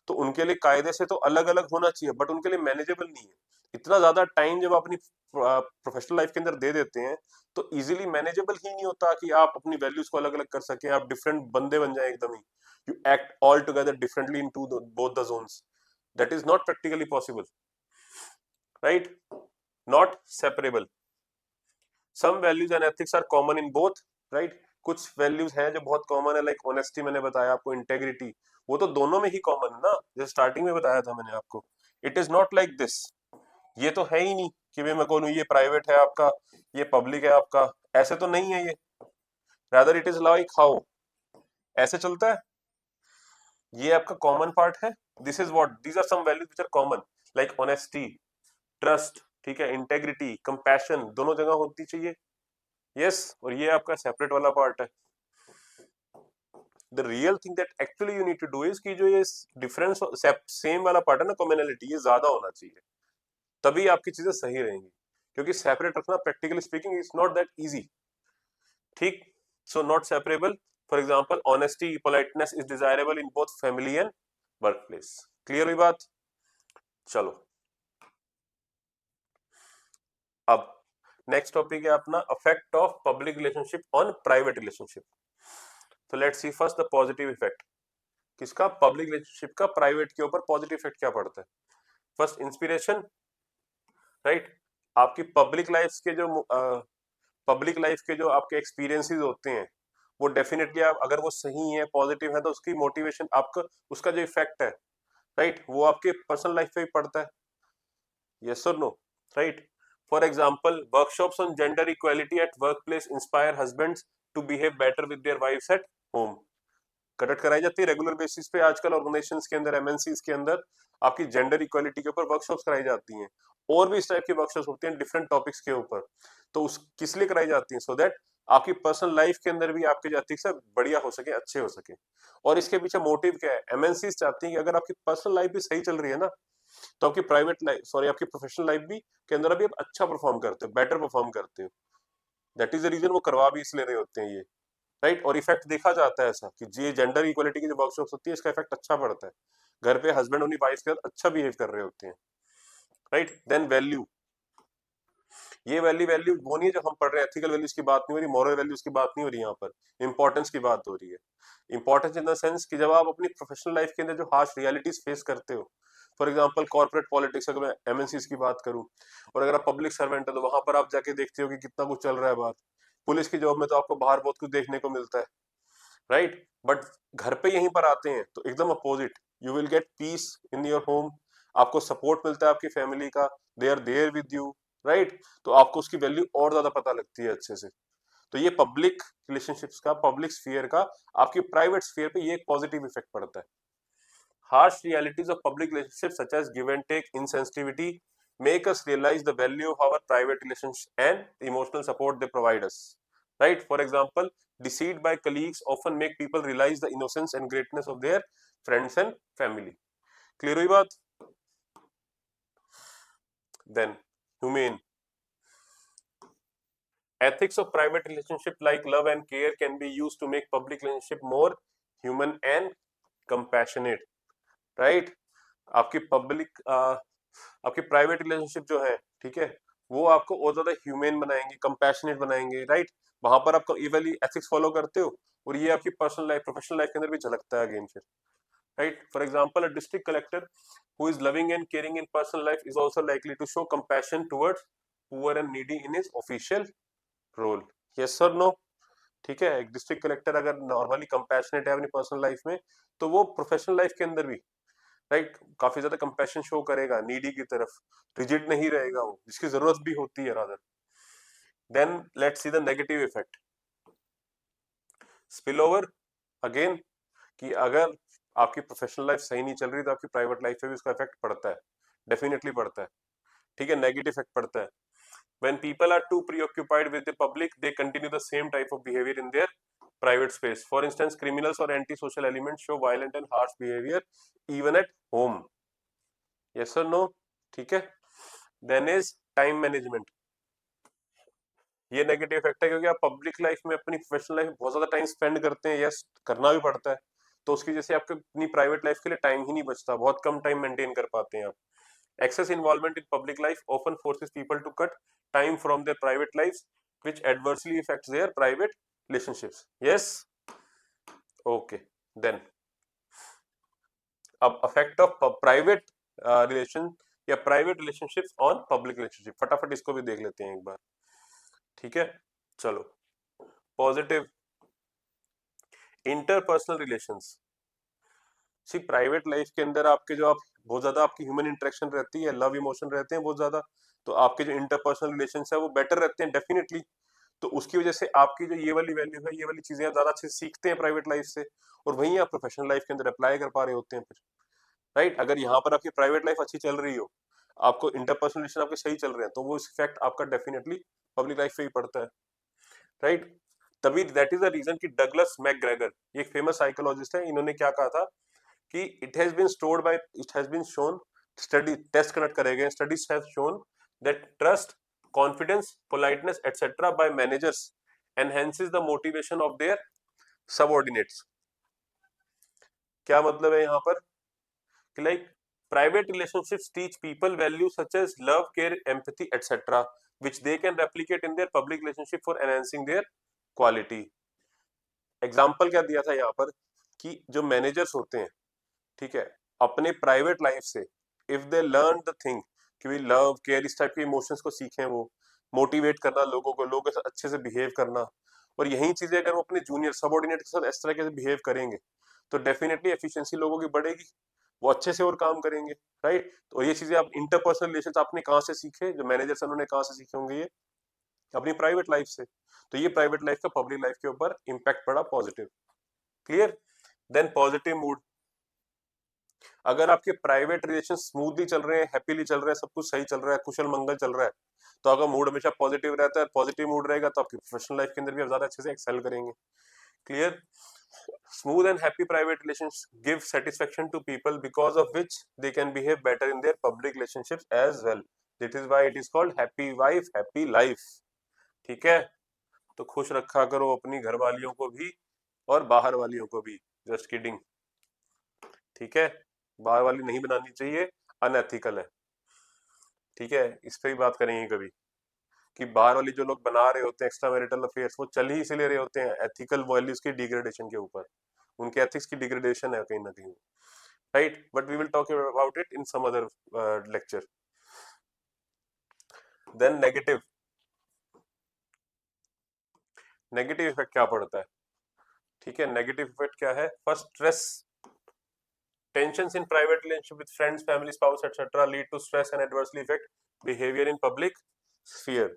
तो उनके लिए कायदे से तो अलग अलग होना चाहिए, बट उनके लिए मैनेजेबल नहीं है. इतना ज्यादा टाइम जब आप अपनी प्रोफेशनल लाइफ के अंदर दे देते हैं तो इजीली मैनेजेबल ही नहीं होता कि आप अपनी वैल्यूज को अलग अलग कर सके, आप डिफरेंट बंदे बन जाए एकदम ही. You act all together differently in to both the zones. That is not practically possible. Right. Not separable. Some values and ethics are common in both. Right. कुछ वैल्यूज हैं जो बहुत कॉमन है, लाइक ऑनेस्टी मैंने बताया आपको, integrity, वो तो दोनों में ही कॉमन है ना, जैसे स्टार्टिंग में बताया था मैंने आपको. It is not like this. ये तो है ही नहीं कि मैं कहूँ ये प्राइवेट है आपका, ये पब्लिक है आपका, ऐसे तो नहीं है ये. Rather it is like how, ऐसे चलता है. ये आपका कॉमन पार्ट है. This is what, these are some values which are common, like honesty, trust, ठीक है, इंटेग्रिटी, कंपैशन, दोनों जगह होती चाहिए. यस. और ये आपका सेपरेट वाला पार्ट है. The real thing that actually you need to do is कि जो ये डिफरेंस सेम वाला पार्ट है ना, कॉमनैलिटी, ये ज्यादा होना चाहिए, तभी आपकी चीजें सही रहेंगी. क्योंकि सेपरेट रखना practically speaking is not that easy. ठीक. So not separable. For example, honesty, politeness is desirable in both family and workplace. Clear हुई बात. चलो अब नेक्स्ट टॉपिक है अपना effect of public relationship on private relationship. तो let's see first the positive effect. किसका? Public relationship का private के ऊपर पॉजिटिव इफेक्ट क्या पड़ता है. First, inspiration. राइट. आपकी पब्लिक लाइफ के जो आपके एक्सपीरियंसेस होते हैं वो डेफिनेटली, आप अगर वो सही है, पॉजिटिव है, तो उसकी मोटिवेशन, आपका उसका जो इफेक्ट है, राइट, वो आपके पर्सनल लाइफ पे भी पड़ता है. यस और no. Right. For example, workshops on gender equality at work place inspire husbands to behave better with their wives at home. Conduct कराई जाती है रेगुलर बेसिस पे। आजकल ऑर्गेनाइजेशंस के अंदर, एमएनसीज के अंदर आपकी जेंडर इक्वालिटी के ऊपर वर्कशॉप्स कराई जाती हैं, और भी इस टाइप की वर्कशॉप्स होती हैं डिफरेंट टॉपिक्स के ऊपर। तो उस किस लिए कराई जाती हैं? सो दैट आपकी पर्सनल लाइफ के अंदर भी आपके जो एथिक्स है बढ़िया हो सके, अच्छे हो सके। और इसके पीछे मोटिव क्या है? एमएनसीज चाहती हैं कि अगर आपकी पर्सनल लाइफ भी सही चल रही है ना, तो आपकी प्राइवेट लाइफ, सॉरी, आपकी प्रोफेशनल लाइफ भी के अंदर अभी आप अच्छा परफॉर्म करते हो, बेटर परफॉर्म करते हो। दैट इज द रीजन वो करवा भी इसलिए रहे होते हैं ये, राइट। और इफेक्ट देखा जाता है ऐसा कि ये जेंडर इक्वलिटी की जो वर्कशॉप्स होती है इसका इफेक्ट अच्छा पड़ता है। घर पे हस्बैंड अपनी वाइफ के साथ अच्छा बिहेव कर रहे होते हैं, राइट। देन वैल्यू, ये वैल्यू वैल्यू वो नहीं है जो हम पढ़ रहे हैं, एथिकल वैल्यूज की बात नहीं हो रही, मॉरल वैल्यूज की बात नहीं हो रही, यहाँ पर इंपॉर्टेंस की बात हो रही है। इंपॉर्टेंस इन द सेंस कि जब आप अपनी प्रोफेशनल लाइफ के अंदर जो हार्श रियलिटीज फेस करते हो, फॉर एग्जाम्पल कॉर्पोरेट पॉलिटिक्स, अगर मैं एमएनसीज की बात करूं, और अगर आप पब्लिक सर्वेंट है तो वहां पर आप जाके देखते हो कि कितना कुछ चल रहा है बाहर। पुलिस की जॉब में तो आपको बाहर बहुत कुछ देखने को मिलता है, राइट। बट घर पे यहीं पर आते हैं तो एकदम opposite, you will get peace in your home, आपको सपोर्ट मिलता है आपकी फैमिली का, they are there with you, right. तो आपको उसकी वैल्यू और ज्यादा पता लगती है अच्छे से। तो ये पब्लिक रिलेशनशिप्स का, पब्लिक स्फीयर का आपकी प्राइवेट स्फीयर पे ये एक पॉजिटिव इफेक्ट पड़ता है। Harsh realities of public relationships such as give and take, insensitivity make us realize the value of our private relations and the emotional support they provide us, right? For example, deceit by colleagues often make people realize the innocence and greatness of their friends and family. Clear हुई बात? Then humane, ethics of private relationship like love and care can be used to make public relationship more human and compassionate, right? आपकी public आपकी private relationship जो है, ठीक है, वो आपको और ज्यादा ह्यूमन बनाएंगे, कंपैशनेट बनाएंगे, राइट। वहां पर आप ये वाली एथिक्स फॉलो करते हो, और ये आपकी पर्सनल लाइफ, प्रोफेशनल लाइफ के अंदर भी झलकता है अगेन फिर, right. For example, a district collector who is loving and caring in personal life is also likely to show compassion towards poor and needy in his official role. Yes और no? ठीक है, एक district collector अगर normally compassionate है अपनी personal life में, तो वो प्रोफेशनल लाइफ के अंदर भी, राइट, काफी ज्यादा कंपैशन शो करेगा नीडी की तरफ, रिजिड नहीं रहेगा वो, जिसकी जरूरत भी होती है rather. Then let's see the negative effect, spill over, again, कि अगर आपकी प्रोफेशनल लाइफ सही नहीं चल रही तो आपकी प्राइवेट लाइफ पे भी उसका इफेक्ट पड़ता है, डेफिनेटली पड़ता है, ठीक है, नेगेटिव इफेक्ट पड़ता है। When people are too preoccupied with the public, they continue the same type of behavior in their private space. For instance, criminals or antisocial elements show violent and harsh behavior even at home. Yes or no? ठीक है। Then is time management. ये negative effect है क्योंकि आप public life में, अपनी professional life में बहुत ज्यादा टाइम स्पेंड करते हैं, यस, करना भी पड़ता है, तो उसकी वजह से आपके अपनी प्राइवेट लाइफ के लिए टाइम ही नहीं बचता, बहुत कम टाइम मेंटेन कर पाते हैं आप। Excess involvement in public life often forces people to cut time from their private lives, which adversely affects their private relationships. Yes? Okay. Then, अब effect of private relation या private relationships on public relationship, फटाफट इसको भी देख लेते हैं एक बार, ठीक है। चलो, पॉजिटिव, इंटरपर्सनल रिलेशंस। सी, प्राइवेट लाइफ के अंदर आपके जो, आप बहुत ज्यादा आपकी ह्यूमन इंटरेक्शन रहती है, लव इमोशन रहते हैं बहुत ज्यादा, तो आपके जो इंटरपर्सनल रिलेशन है वो बेटर रहते हैं डेफिनेटली। तो उसकी वजह से आपकी जो ये वाली वैल्यू है, ये वाली चीजें आप ज्यादा अच्छे से सीखते हैं प्राइवेट लाइफ से, और वहीं आप प्रोफेशनल लाइफ के अंदर अप्लाई कर पा रहे होते हैं फिर, राइट। अगर यहाँ पर आपकी प्राइवेट लाइफ अच्छी चल रही हो, आपको इंटरपर्सनल रिलेशन आपके सही चल रहे हैं, तो वो इफेक्ट आपका डेफिनेटली पब्लिक लाइफ पे ही पड़ता है, राइट। तभी दैट इज द रीजन कि डगलस मैकग्रेगर, ये एक फेमस साइकोलॉजिस्ट है, इन्होंने क्या कहा था कि it has been shown, study test conduct करे गए, studies have shown that trust, confidence, politeness etcetera by managers enhances the motivation of their subordinates. क्या मतलब है यहाँ पर कि like private relationships teach people value such as love, care, empathy etcetera which they can replicate in their public relationship for enhancing their quality. Example क्या दिया था यहाँ पर कि जो मैनेजर्स होते हैं, ठीक है, अपने प्राइवेट लाइफ से if they learn the thing कि वी लव, केयर, इस टाइप के इमोशंस को सीखें, वो मोटिवेट करना लोगों को, लोगों के साथ अच्छे से बिहेव करना, और यही चीजें अगर वो अपने जूनियर सबऑर्डिनेट के साथ इस तरह के बिहेव करेंगे, तो डेफिनेटली एफिशिएंसी लोगों की बढ़ेगी, वो अच्छे से और काम करेंगे, राइट। तो ये चीजें आप इंटरपर्सनल रिलेशन आपने कहाँ से सीखे, जो मैनेजर्स उन्होंने कहाँ से सीखे होंगे? ये अपनी प्राइवेट लाइफ से। तो ये प्राइवेट लाइफ का पब्लिक लाइफ के ऊपर इम्पैक्ट पड़ा positive. Clear? Then positive mood, अगर आपके प्राइवेट रिलेशन स्मूथली चल रहे हैं, हैप्पीली चल रहे हैं, सब कुछ सही चल रहा है, कुशल मंगल चल रहा है, तो अगर मूड हमेशा पॉजिटिव रहता है, पॉजिटिव मूड रहेगा, तो आपकी प्रोफेशनल लाइफ के अंदर भी आप ज्यादा अच्छे से एक्सेल करेंगे। Clear? Smooth and happy private relations give satisfaction to people because of which they can behave better in their public relationships as well. That is why it is called happy wife, happy life. ठीक है? तो खुश रखा करो अपनी घर वालियों को भी और बाहर वालियों को भी। Just kidding. ठीक है? बाहर वाली नहीं बनानी चाहिए, अनएथिकल है। ठीक है? इस पे ही बात करेंगे कभी कि बाहर वाली जो लोग बना रहे होते हैं एक्स्ट्रा मैरिटल अफेयर्स, वो चल ही इसीलिए रहे होते हैं एथिकल वैल्यूज की डिग्रेडेशन के ऊपर, उनके एथिक्स की डिग्रेडेशन है कहीं ना कहीं, right? But we will talk about it in some other lecture. Then negative effect क्या पड़ता है? ठीक है, नेगेटिव इफेक्ट क्या है? First, stress, tensions in private relationship with friends, family, spouse, etc. lead to stress and adversely affect behavior in public sphere.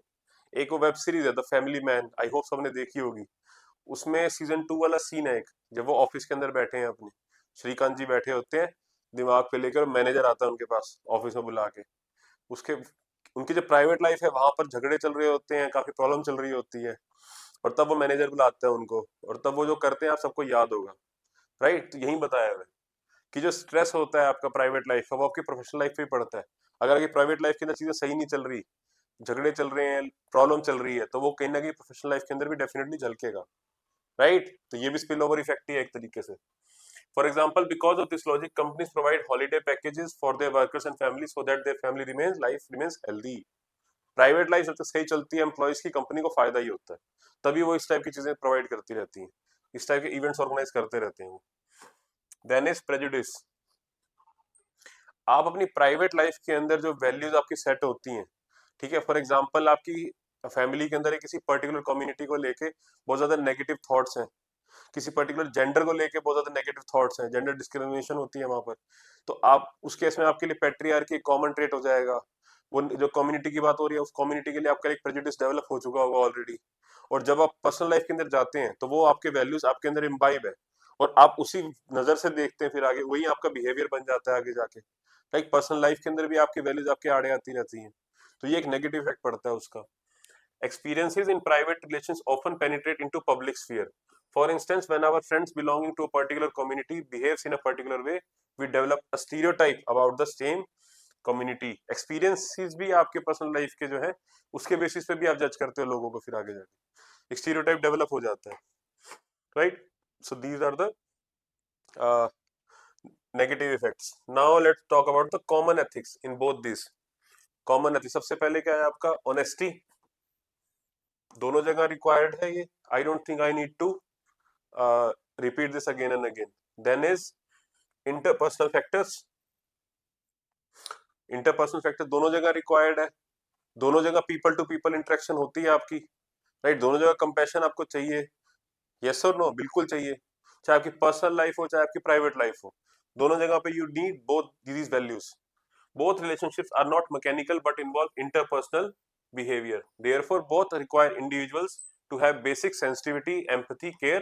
एक वो web series है the family man, I hope सबने देखी होगी। उसमें सीजन 2 वाला सीन है एक, जब वो ऑफिस के अंदर बैठे हैं अपने, श्रीकांत जी बैठे होते हैं दिमाग पे लेकर, मैनेजर आता है उनके पास ऑफिस में बुला के, उसके उनकी जो प्राइवेट लाइफ है वहां पर झगड़े चल रहे होते हैं, काफी प्रॉब्लम चल रही होती है, और तब वो मैनेजर बुलाता है उनको, और तब वो जो करते हैं आप सबको याद होगा, राइट? तो यही बताया है कि जो स्ट्रेस होता है आपका प्राइवेट लाइफ का, वो आपकी प्रोफेशनल लाइफ पे ही पड़ता है। अगर आपकी प्राइवेट लाइफ के अंदर चीजें सही नहीं चल रही, झगड़े चल रहे हैं, प्रॉब्लम चल रही है, तो वो कहीं ना कहीं प्रोफेशनल लाइफ के अंदर भी डेफिनेटली झलकेगा, राइट? तो ये भी स्पिल ओवर इफेक्ट ही है एक तरीके से। For example, because of this logic companies provide holiday packages for their workers and family so that their family remains life remains healthy. Private life जब तक सही चलती है, एम्प्लॉयज की कंपनी को फायदा ही होता है, तभी वो इस टाइप की चीजें प्रोवाइड करती रहती हैं, इस टाइप के इवेंट्स ऑर्गेनाइज करते रहते हैं। देन इज प्रेजुडिस, आप अपनी प्राइवेट लाइफ के अंदर जो वैल्यूज आपकी सेट होती हैं, ठीक है, फॉर एग्जांपल आपकी फैमिली के अंदर एक किसी पर्टिकुलर कम्युनिटी को लेके बहुत ज्यादा नेगेटिव थॉट्स हैं, किसी पर्टिकुलर जेंडर को लेके बहुत ज्यादा नेगेटिव थॉट्स हैं, जेंडर डिस्क्रिमिनेशन होती है वहां पर, तो आप उस केस में आपके लिए पैट्रियार्की एक कॉमन ट्रेट हो जाएगा। वो जो कम्युनिटी की बात हो रही है, उस कम्युनिटी के लिए आपका एक प्रेजुडिस डेवलप हो चुका होगा ऑलरेडी, और जब आप पर्सनल लाइफ के अंदर जाते हैं तो वो आपके वैल्यूज आपके अंदर इम्बाइब है, और आप उसी नजर से देखते हैं, फिर आगे वही आपका बिहेवियर बन जाता है आगे जाके, लाइक पर्सनल लाइफ के अंदर भी आपकी वैल्यूज आपके आड़े आती रहती हैं, तो ये एक नेगेटिव इफेक्ट पड़ता है उसका। Experiences in private relations often penetrate into public sphere. For instance, when our friends belonging to a particular community behaves in a particular way, we develop a stereotype about the same community. Experiences भी आपके personal life के जो है उसके basis पे भी आप जज करते हो लोगों को, फिर आगे जाके एक स्टीरियोटाइप डेवलप हो जाता है, right? So these are the negative effects. Now let's talk about the common ethics in both this. Common ethics, सबसे पहले क्या है आपका? ऑनेस्टी, दोनों जगह रिक्वायर्ड है ये, I don't think I need to repeat this again and again. Then is interpersonal factors, interpersonal factor दोनों जगह रिक्वायर्ड है, दोनों जगह पीपल टू पीपल इंटरेक्शन होती है आपकी, राइट? दोनों जगह कंपैशन आपको चाहिए, यस और नो, बिल्कुल चाहिए, चाहे आपकी पर्सनल लाइफ हो चाहे आपकी प्राइवेट लाइफ हो, दोनों जगह पे you need both these values. Both relationships are not mechanical but involve interpersonal behavior. Therefore, both require individuals to have basic sensitivity, empathy, care,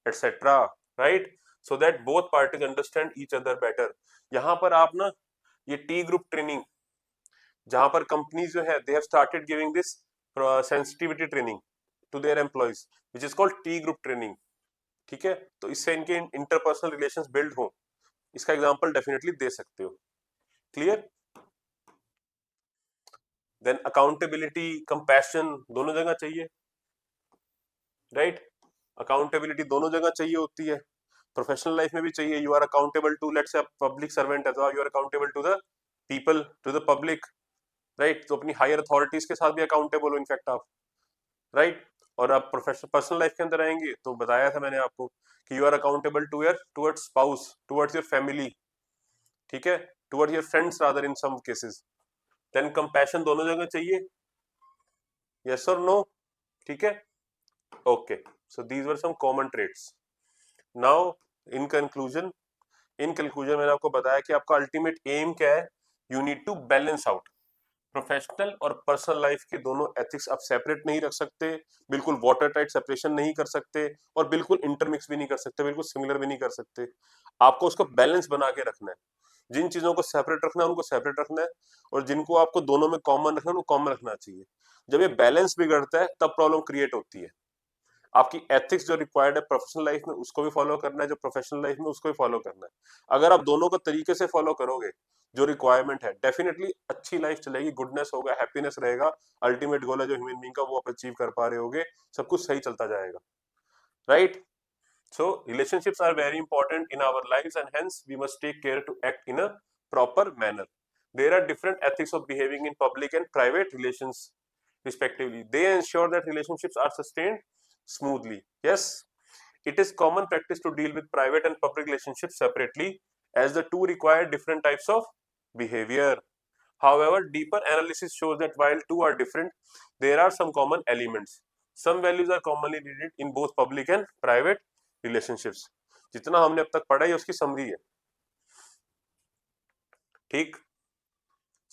etc. Right? So that both parties understand each other better. यहाँ पर आप ना ये T group training, जहां पर companies जो है they have started giving this sensitivity training to their employees which is called T group training. ठीक है, तो इससे इनके इंटरपर्सनल रिलेशंस बिल्ड हो, इसका एग्जांपल डेफिनेटली दे सकते हो। क्लियर? देन अकाउंटेबिलिटी, कंपैशन दोनों जगह चाहिए, राइट? अकाउंटेबिलिटी दोनों जगह चाहिए होती है, प्रोफेशनल लाइफ में भी चाहिए। You are accountable to, let's say public servant है तो you are accountable to the people, to the public, right? तो अपनी हायर अथॉरिटीज के साथ भी अकाउंटेबल हो इनफैक्ट आप, राइट? और आप प्रोफेशनल पर्सनल लाइफ के अंदर आएंगे तो बताया था मैंने आपको कि you are accountable to your towards spouse, towards your family, ठीक है, towards your friends rather in some cases. Then compassion दोनों जगह चाहिए, यस और नो? ठीक है, okay. So these were some common traits. Now in conclusion, मैंने आपको बताया कि आपका अल्टीमेट एम क्या है? You need to balance out, professional और पर्सनल लाइफ के दोनों एथिक्स आप सेपरेट नहीं रख सकते, बिल्कुल वाटर टाइट सेपरेशन नहीं कर सकते, और बिल्कुल इंटरमिक्स भी नहीं कर सकते, बिल्कुल सिमिलर भी नहीं कर सकते। आपको उसको बैलेंस बना के रखना है। जिन चीजों को सेपरेट रखना है उनको सेपरेट रखना है, और जिनको आपको दोनों में कॉमन रखना है उनको कॉमन रखना चाहिए। जब ये बैलेंस बिगड़ता है तब प्रॉब्लम क्रिएट होती है। आपकी एथिक्स जो रिक्वायर्ड है प्रोफेशनल लाइफ में उसको भी फॉलो करना है, जो प्रोफेशनल लाइफ में उसको भी फॉलो करना है। अगर आप दोनों को तरीके से फॉलो करोगे, जो रिक्वायरमेंट है, डेफिनेटली अच्छी लाइफ चलेगी, गुडनेस होगा, हैप्पीनेस रहेगा। अल्टीमेट गोल है जो ह्यूमन बीइंग का वो आप अचीव कर पा रहे होगे, सब कुछ सही चलता जाएगा, right? So relationships are very important in our lives, and hence we must take care to act in a proper manner. There are different ethics of behaving in public and private relations respectively. They ensure that relationships are sustained smoothly. Yes, it is common practice to deal with private and public relationships separately, as the two require different types of behavior. However, deeper analysis shows that while two are different, there are some common elements. Some values are commonly needed in both public and private relationships. जितना हमने अब तक पढ़ा है उसकी summary है, ठीक?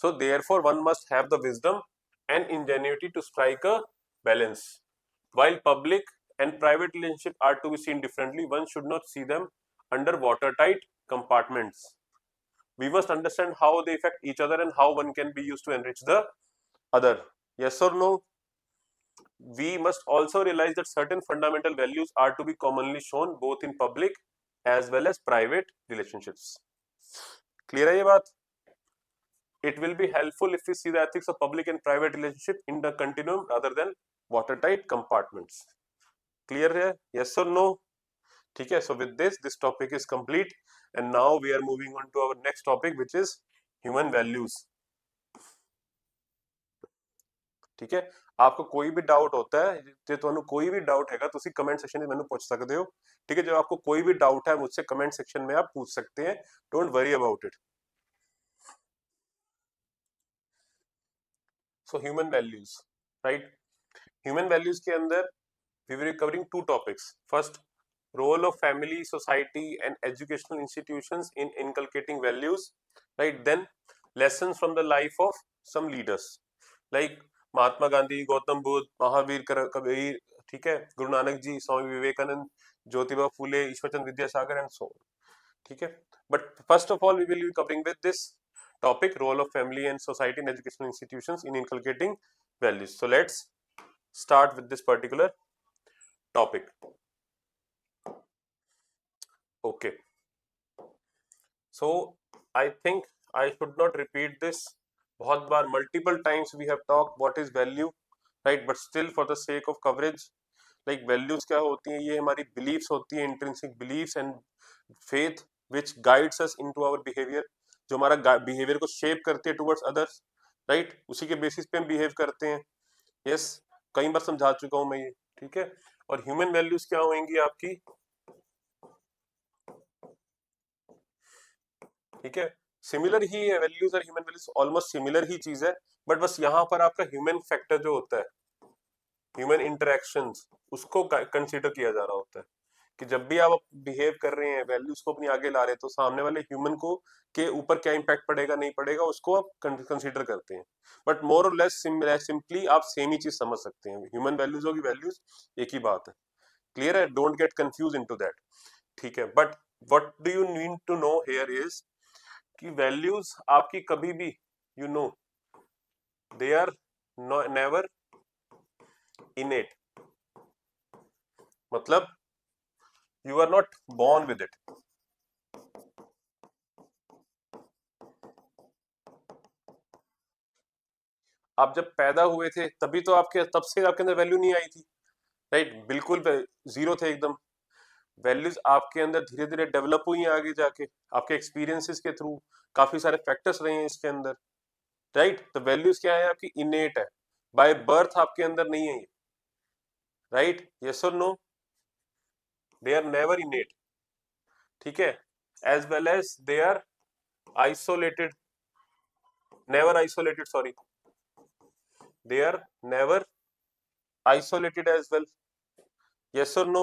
So therefore one must have the wisdom and ingenuity to strike a balance. While public and private relationships are to be seen differently, one should not see them under watertight compartments. We must understand how they affect each other and how one can be used to enrich the other. Yes or no? We must also realize that certain fundamental values are to be commonly shown both in public as well as private relationships. Clear है ये बात? It will be helpful if we see the ethics of public and private relationship in the continuum rather than watertight compartments. Clear है? Yes or no? ठीक है. So with this topic is complete, and now we are moving on to our next topic, which is human values. ठीक है. आपको कोई भी doubt होता है, ਜੇ ਤੁਹਾਨੂੰ कोई भी डाउट हैगा ਤੁਸੀਂ कमेंट सेक्शन में ਮੈਨੂੰ ਪੁੱਛ ਸਕਦੇ हो. ठीक है. जब आपको कोई भी डाउट है मुझसे कमेंट सेक्शन में आप पूछ सकते हैं. Don't worry about it. So human values, right? Human values के अंदर we were covering two topics. First, role of family, society and educational institutions in inculcating values, right? Then lessons from the life of some leaders like Mahatma Gandhi, Gautam Buddha, Mahavir Kabir, ठीक है, Guru Nanak ji, Swami Vivekananda, Jyotiba Phule, Ishwarchand Vidyasagar and so, ठीक है. But first of all we will be covering with this topic, role of family and society and educational institutions in inculcating values. So let's start with this particular topic. Okay, so I think I should not repeat this. बहुत बार multiple times we have talked what is value, right? But still for the sake of coverage, like values क्या होती हैं? ये हमारी beliefs होती हैं, intrinsic beliefs and faith which guides us into our behavior, जो हमारा behavior को shape करती है towards others, right? उसी के basis पे हम behave करते हैं. Yes, कई बार समझा चुका हूं मैं ये, ठीक है. और ह्यूमन वैल्यूज क्या होंगी आपकी? ठीक है, सिमिलर ही है. वैल्यूज और ह्यूमन वैल्यूज ऑलमोस्ट सिमिलर ही चीज है, बट बस यहाँ पर आपका ह्यूमन फैक्टर जो होता है, ह्यूमन इंटरेक्शंस, उसको कंसीडर किया जा रहा होता है कि जब भी आप बिहेव कर रहे हैं, वैल्यूज को अपनी आगे ला रहे हैं, तो सामने वाले ह्यूमन को के ऊपर क्या इंपैक्ट पड़ेगा नहीं पड़ेगा उसको आप कंसीडर करते हैं. बट मोर और लेस सिंपली आप सेम ही चीज समझ सकते हैं. ह्यूमन वैल्यूज होगी, वैल्यूज एक ही बात है. क्लियर है? Don't get confuse into that. ठीक है, but what do you need to know here is कि वैल्यूज आपकी कभी भी you know they are never innate. मतलब you are not born with it. आप जब पैदा हुए थे तभी तो आपके तब से आपके अंदर वैल्यू नहीं आई थी, राइट? बिल्कुल जीरो थे एकदम. वैल्यूज आपके अंदर धीरे धीरे डेवलप हुई हैं आगे जाके, आपके एक्सपीरियंसेस के थ्रू. काफी सारे फैक्टर्स रहे हैं इसके अंदर, राइट? तो वैल्यूज क्या है आपकी? इनेट है, बाय बर्थ आपके अंदर नहीं है, राइट? यस और no? They are never innate. ठीक है, as well as they are isolated, never isolated, sorry, they are never isolated as well. Yes or no?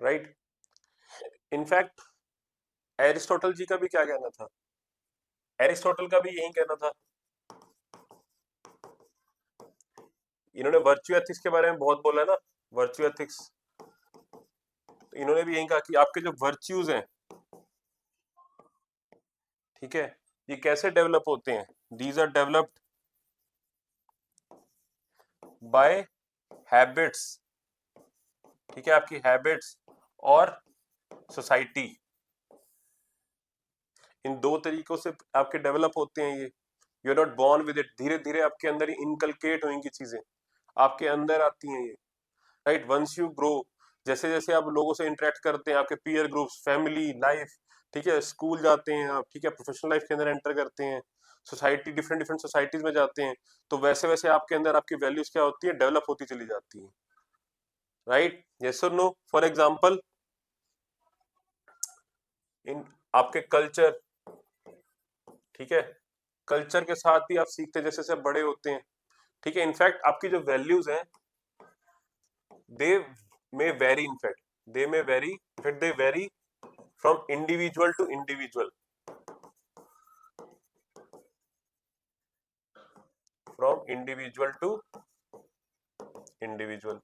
Right? In fact, Aristotle ji का भी क्या कहना था? एरिस्टोटल का भी यही कहना था। इन्होंने वर्च्यू एथिक्स के बारे में बहुत बोला है ना, वर्च्यू एथिक्स। तो इन्होंने भी यही कहा कि आपके जो वर्च्यूज हैं, ठीक है, ये कैसे डेवलप होते हैं? These are developed by habits, ठीक है, आपकी हैबिट्स और सोसाइटी, इन दो तरीकों से आपके डेवलप होते हैं ये। You are not born with it, धीरे धीरे आपके अंदर ही इनकलकेट होंगी चीजें, आपके अंदर आती हैं ये, राइट। वंस यू ग्रो, जैसे जैसे आप लोगों से इंटरेक्ट करते हैं, आपके पीयर ग्रुप्स, फैमिली लाइफ, ठीक है, स्कूल जाते हैं आप, ठीक है, प्रोफेशनल लाइफ के अंदर एंटर करते हैं, सोसाइटी, डिफरेंट डिफरेंट सोसाइटीज में जाते हैं, तो वैसे वैसे आपके अंदर आपकी वैल्यूज क्या होती है, डेवलप होती चली जाती है, राइट। यस और नो? फॉर एग्जाम्पल, इन आपके कल्चर, ठीक है, कल्चर के साथ भी आप सीखते हैं जैसे जैसे आप बड़े होते हैं, ठीक है। इनफैक्ट आपकी जो वैल्यूज हैं, they may vary, in fact they may vary, in fact they vary from individual to individual, from individual to individual.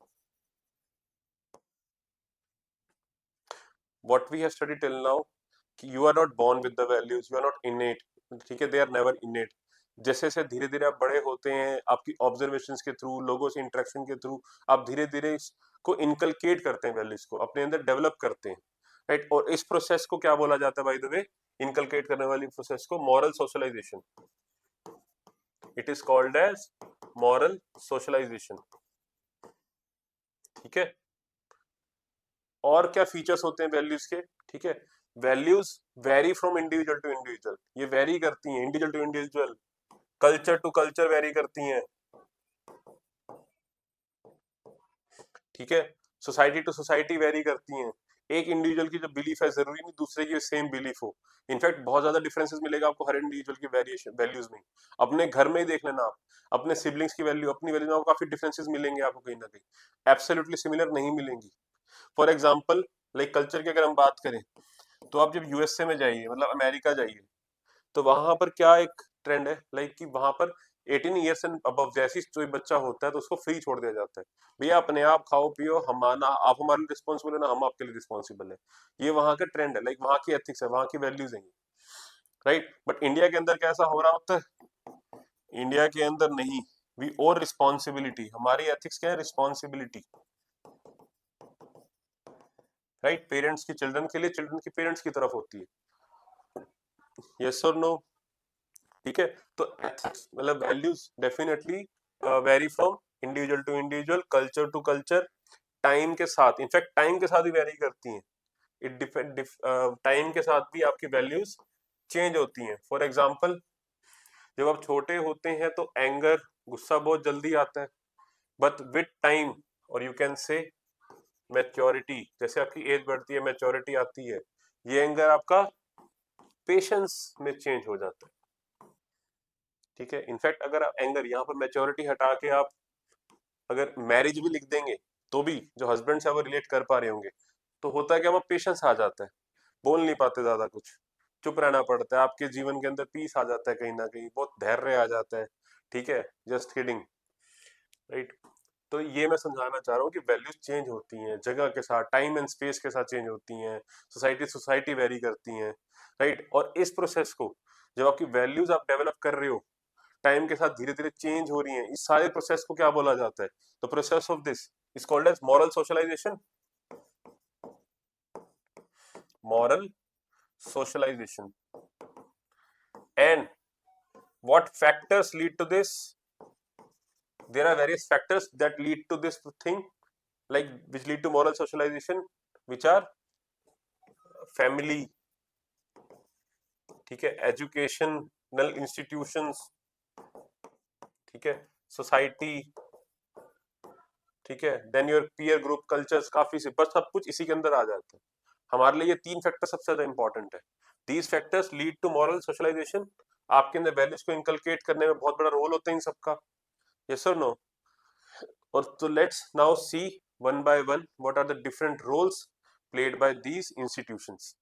What we have studied till now, कि you are not born with the values, you are not innate, ठीक है, दे are never इनेट। जैसे जैसे धीरे धीरे आप बड़े होते हैं, आपकी ऑब्जर्वेशंस के थ्रू, लोगों से इंटरेक्शन के थ्रू, आप धीरे धीरे इसको इनकलकेट करते हैं, वैल्यूज को अपने अंदर डेवलप करते हैं, राइट। और इस प्रोसेस को क्या बोला जाता है, बाय द वे, इनकलकेट करने वाली प्रोसेस को moral socialisation, it is called as moral socialisation, ठीक है। और क्या फीचर्स होते हैं वैल्यूज के, ठीक है, values vary from individual to individual, ये वेरी करती हैं individual to individual, culture to culture vary करती हैं, ठीक है, सोसाइटी टू सोसाइटी वेरी करती हैं। एक इंडिविजुअल की जो बिलीफ है, जरूरी नहीं दूसरे की सेम बिलीफ हो, इनफैक्ट बहुत ज्यादा डिफरेंसेस मिलेगा आपको हर इंडिविजुअल की वेरिएशन वैल्यूज में। अपने घर में ही देख लेना आप, अपने सिबलिंग्स की वैल्यू, अपनी वैल्यू में आपको काफी डिफरेंसेस मिलेंगे, आपको कहीं ना कहीं एब्सोल्युटली सिमिलर नहीं मिलेंगी। फॉर एग्जाम्पल, लाइक कल्चर की अगर हम बात करें, तो आप जब यूएसए में जाइए, मतलब अमेरिका जाइए, तो वहां पर क्या एक ट्रेंड है, लाइक कि वहां पर 18 ईयर्स एंड अबव जैसी कोई बच्चा होता है तो उसको फ्री छोड़ दिया जाता है, भैया अपने आप खाओ पियो, हमारा आप हमारे लिए रिस्पॉन्सिबल है ना, हम आपके लिए रिस्पॉन्सिबल है। ये वहां का ट्रेंड है, लाइक वहां की एथिक्स है, वहां की वैल्यूज है, राइट। बट इंडिया के अंदर कैसा हो रहा होता है? इंडिया के अंदर नहीं, वी और रिस्पॉन्सिबिलिटी, हमारी एथिक्स क्या है, रिस्पॉन्सिबिलिटी, राइट। पेरेंट्स की चिल्ड्रन के लिए, चिल्ड्रन की पेरेंट्स की तरफ होती है। यस और नो? ठीक है। तो एथिक्स मतलब values definitely vary from individual to individual, culture to culture, time के साथ, इनफैक्ट टाइम के साथ भी वेरी करती हैं, इट डिपेंड, टाइम के साथ भी आपकी वैल्यूज चेंज होती हैं। फॉर एग्जांपल, जब आप छोटे होते हैं तो एंगर, गुस्सा बहुत जल्दी आता है, बट विद टाइम, और यू कैन से मैच्योरिटी, जैसे आपकी एज बढ़ती है, मैच्योरिटी आती है, ये एंगर आपका पेशेंस में चेंज हो जाता है, ठीक है। इनफैक्ट अगर आप एंगर, यहाँ पर मैच्योरिटी हटा के आप अगर मैरिज भी लिख देंगे, तो भी जो हस्बैंड से वो रिलेट कर पा रहे होंगे, तो होता है कि वहाँ पेशेंस आ जाता है, बोल नहीं पाते ज्यादा कुछ, चुप रहना पड़ता है, आपके जीवन के अंदर पीस आ जाता है, कहीं ना कहीं बहुत धैर्य आ जाता है, ठीक है, जस्ट किडिंग, राइट। तो ये मैं समझाना चाह रहा हूँ कि वैल्यूज चेंज होती हैं जगह के साथ, टाइम एंड स्पेस के साथ चेंज होती हैं, सोसाइटी सोसाइटी वेरी करती हैं, राइट। और इस प्रोसेस को, जब आपकी वैल्यूज आप डेवलप कर रहे हो, टाइम के साथ धीरे धीरे चेंज हो रही हैं, इस सारे प्रोसेस को क्या बोला जाता है? The process of this is called as moral socialisation, moral socialisation. And what factors lead to this? There are various factors that lead to this thing, like which lead to moral socialization, which are family, ठीक है, educational institutions, ठीक है, society, ठीक है, then your peer group, cultures, काफी से बस सब कुछ इसी के अंदर आ जाता है। हमारे लिए ये तीन फैक्टर सबसे ज्यादा इंपॉर्टेंट है। These factors lead to moral socialisation, आपके अंदर वैल्यूज को इनकलकेट करने में बहुत बड़ा रोल होता है इन सबका। यस और नो? और तो let's now see one by one what are the different roles played by these institutions,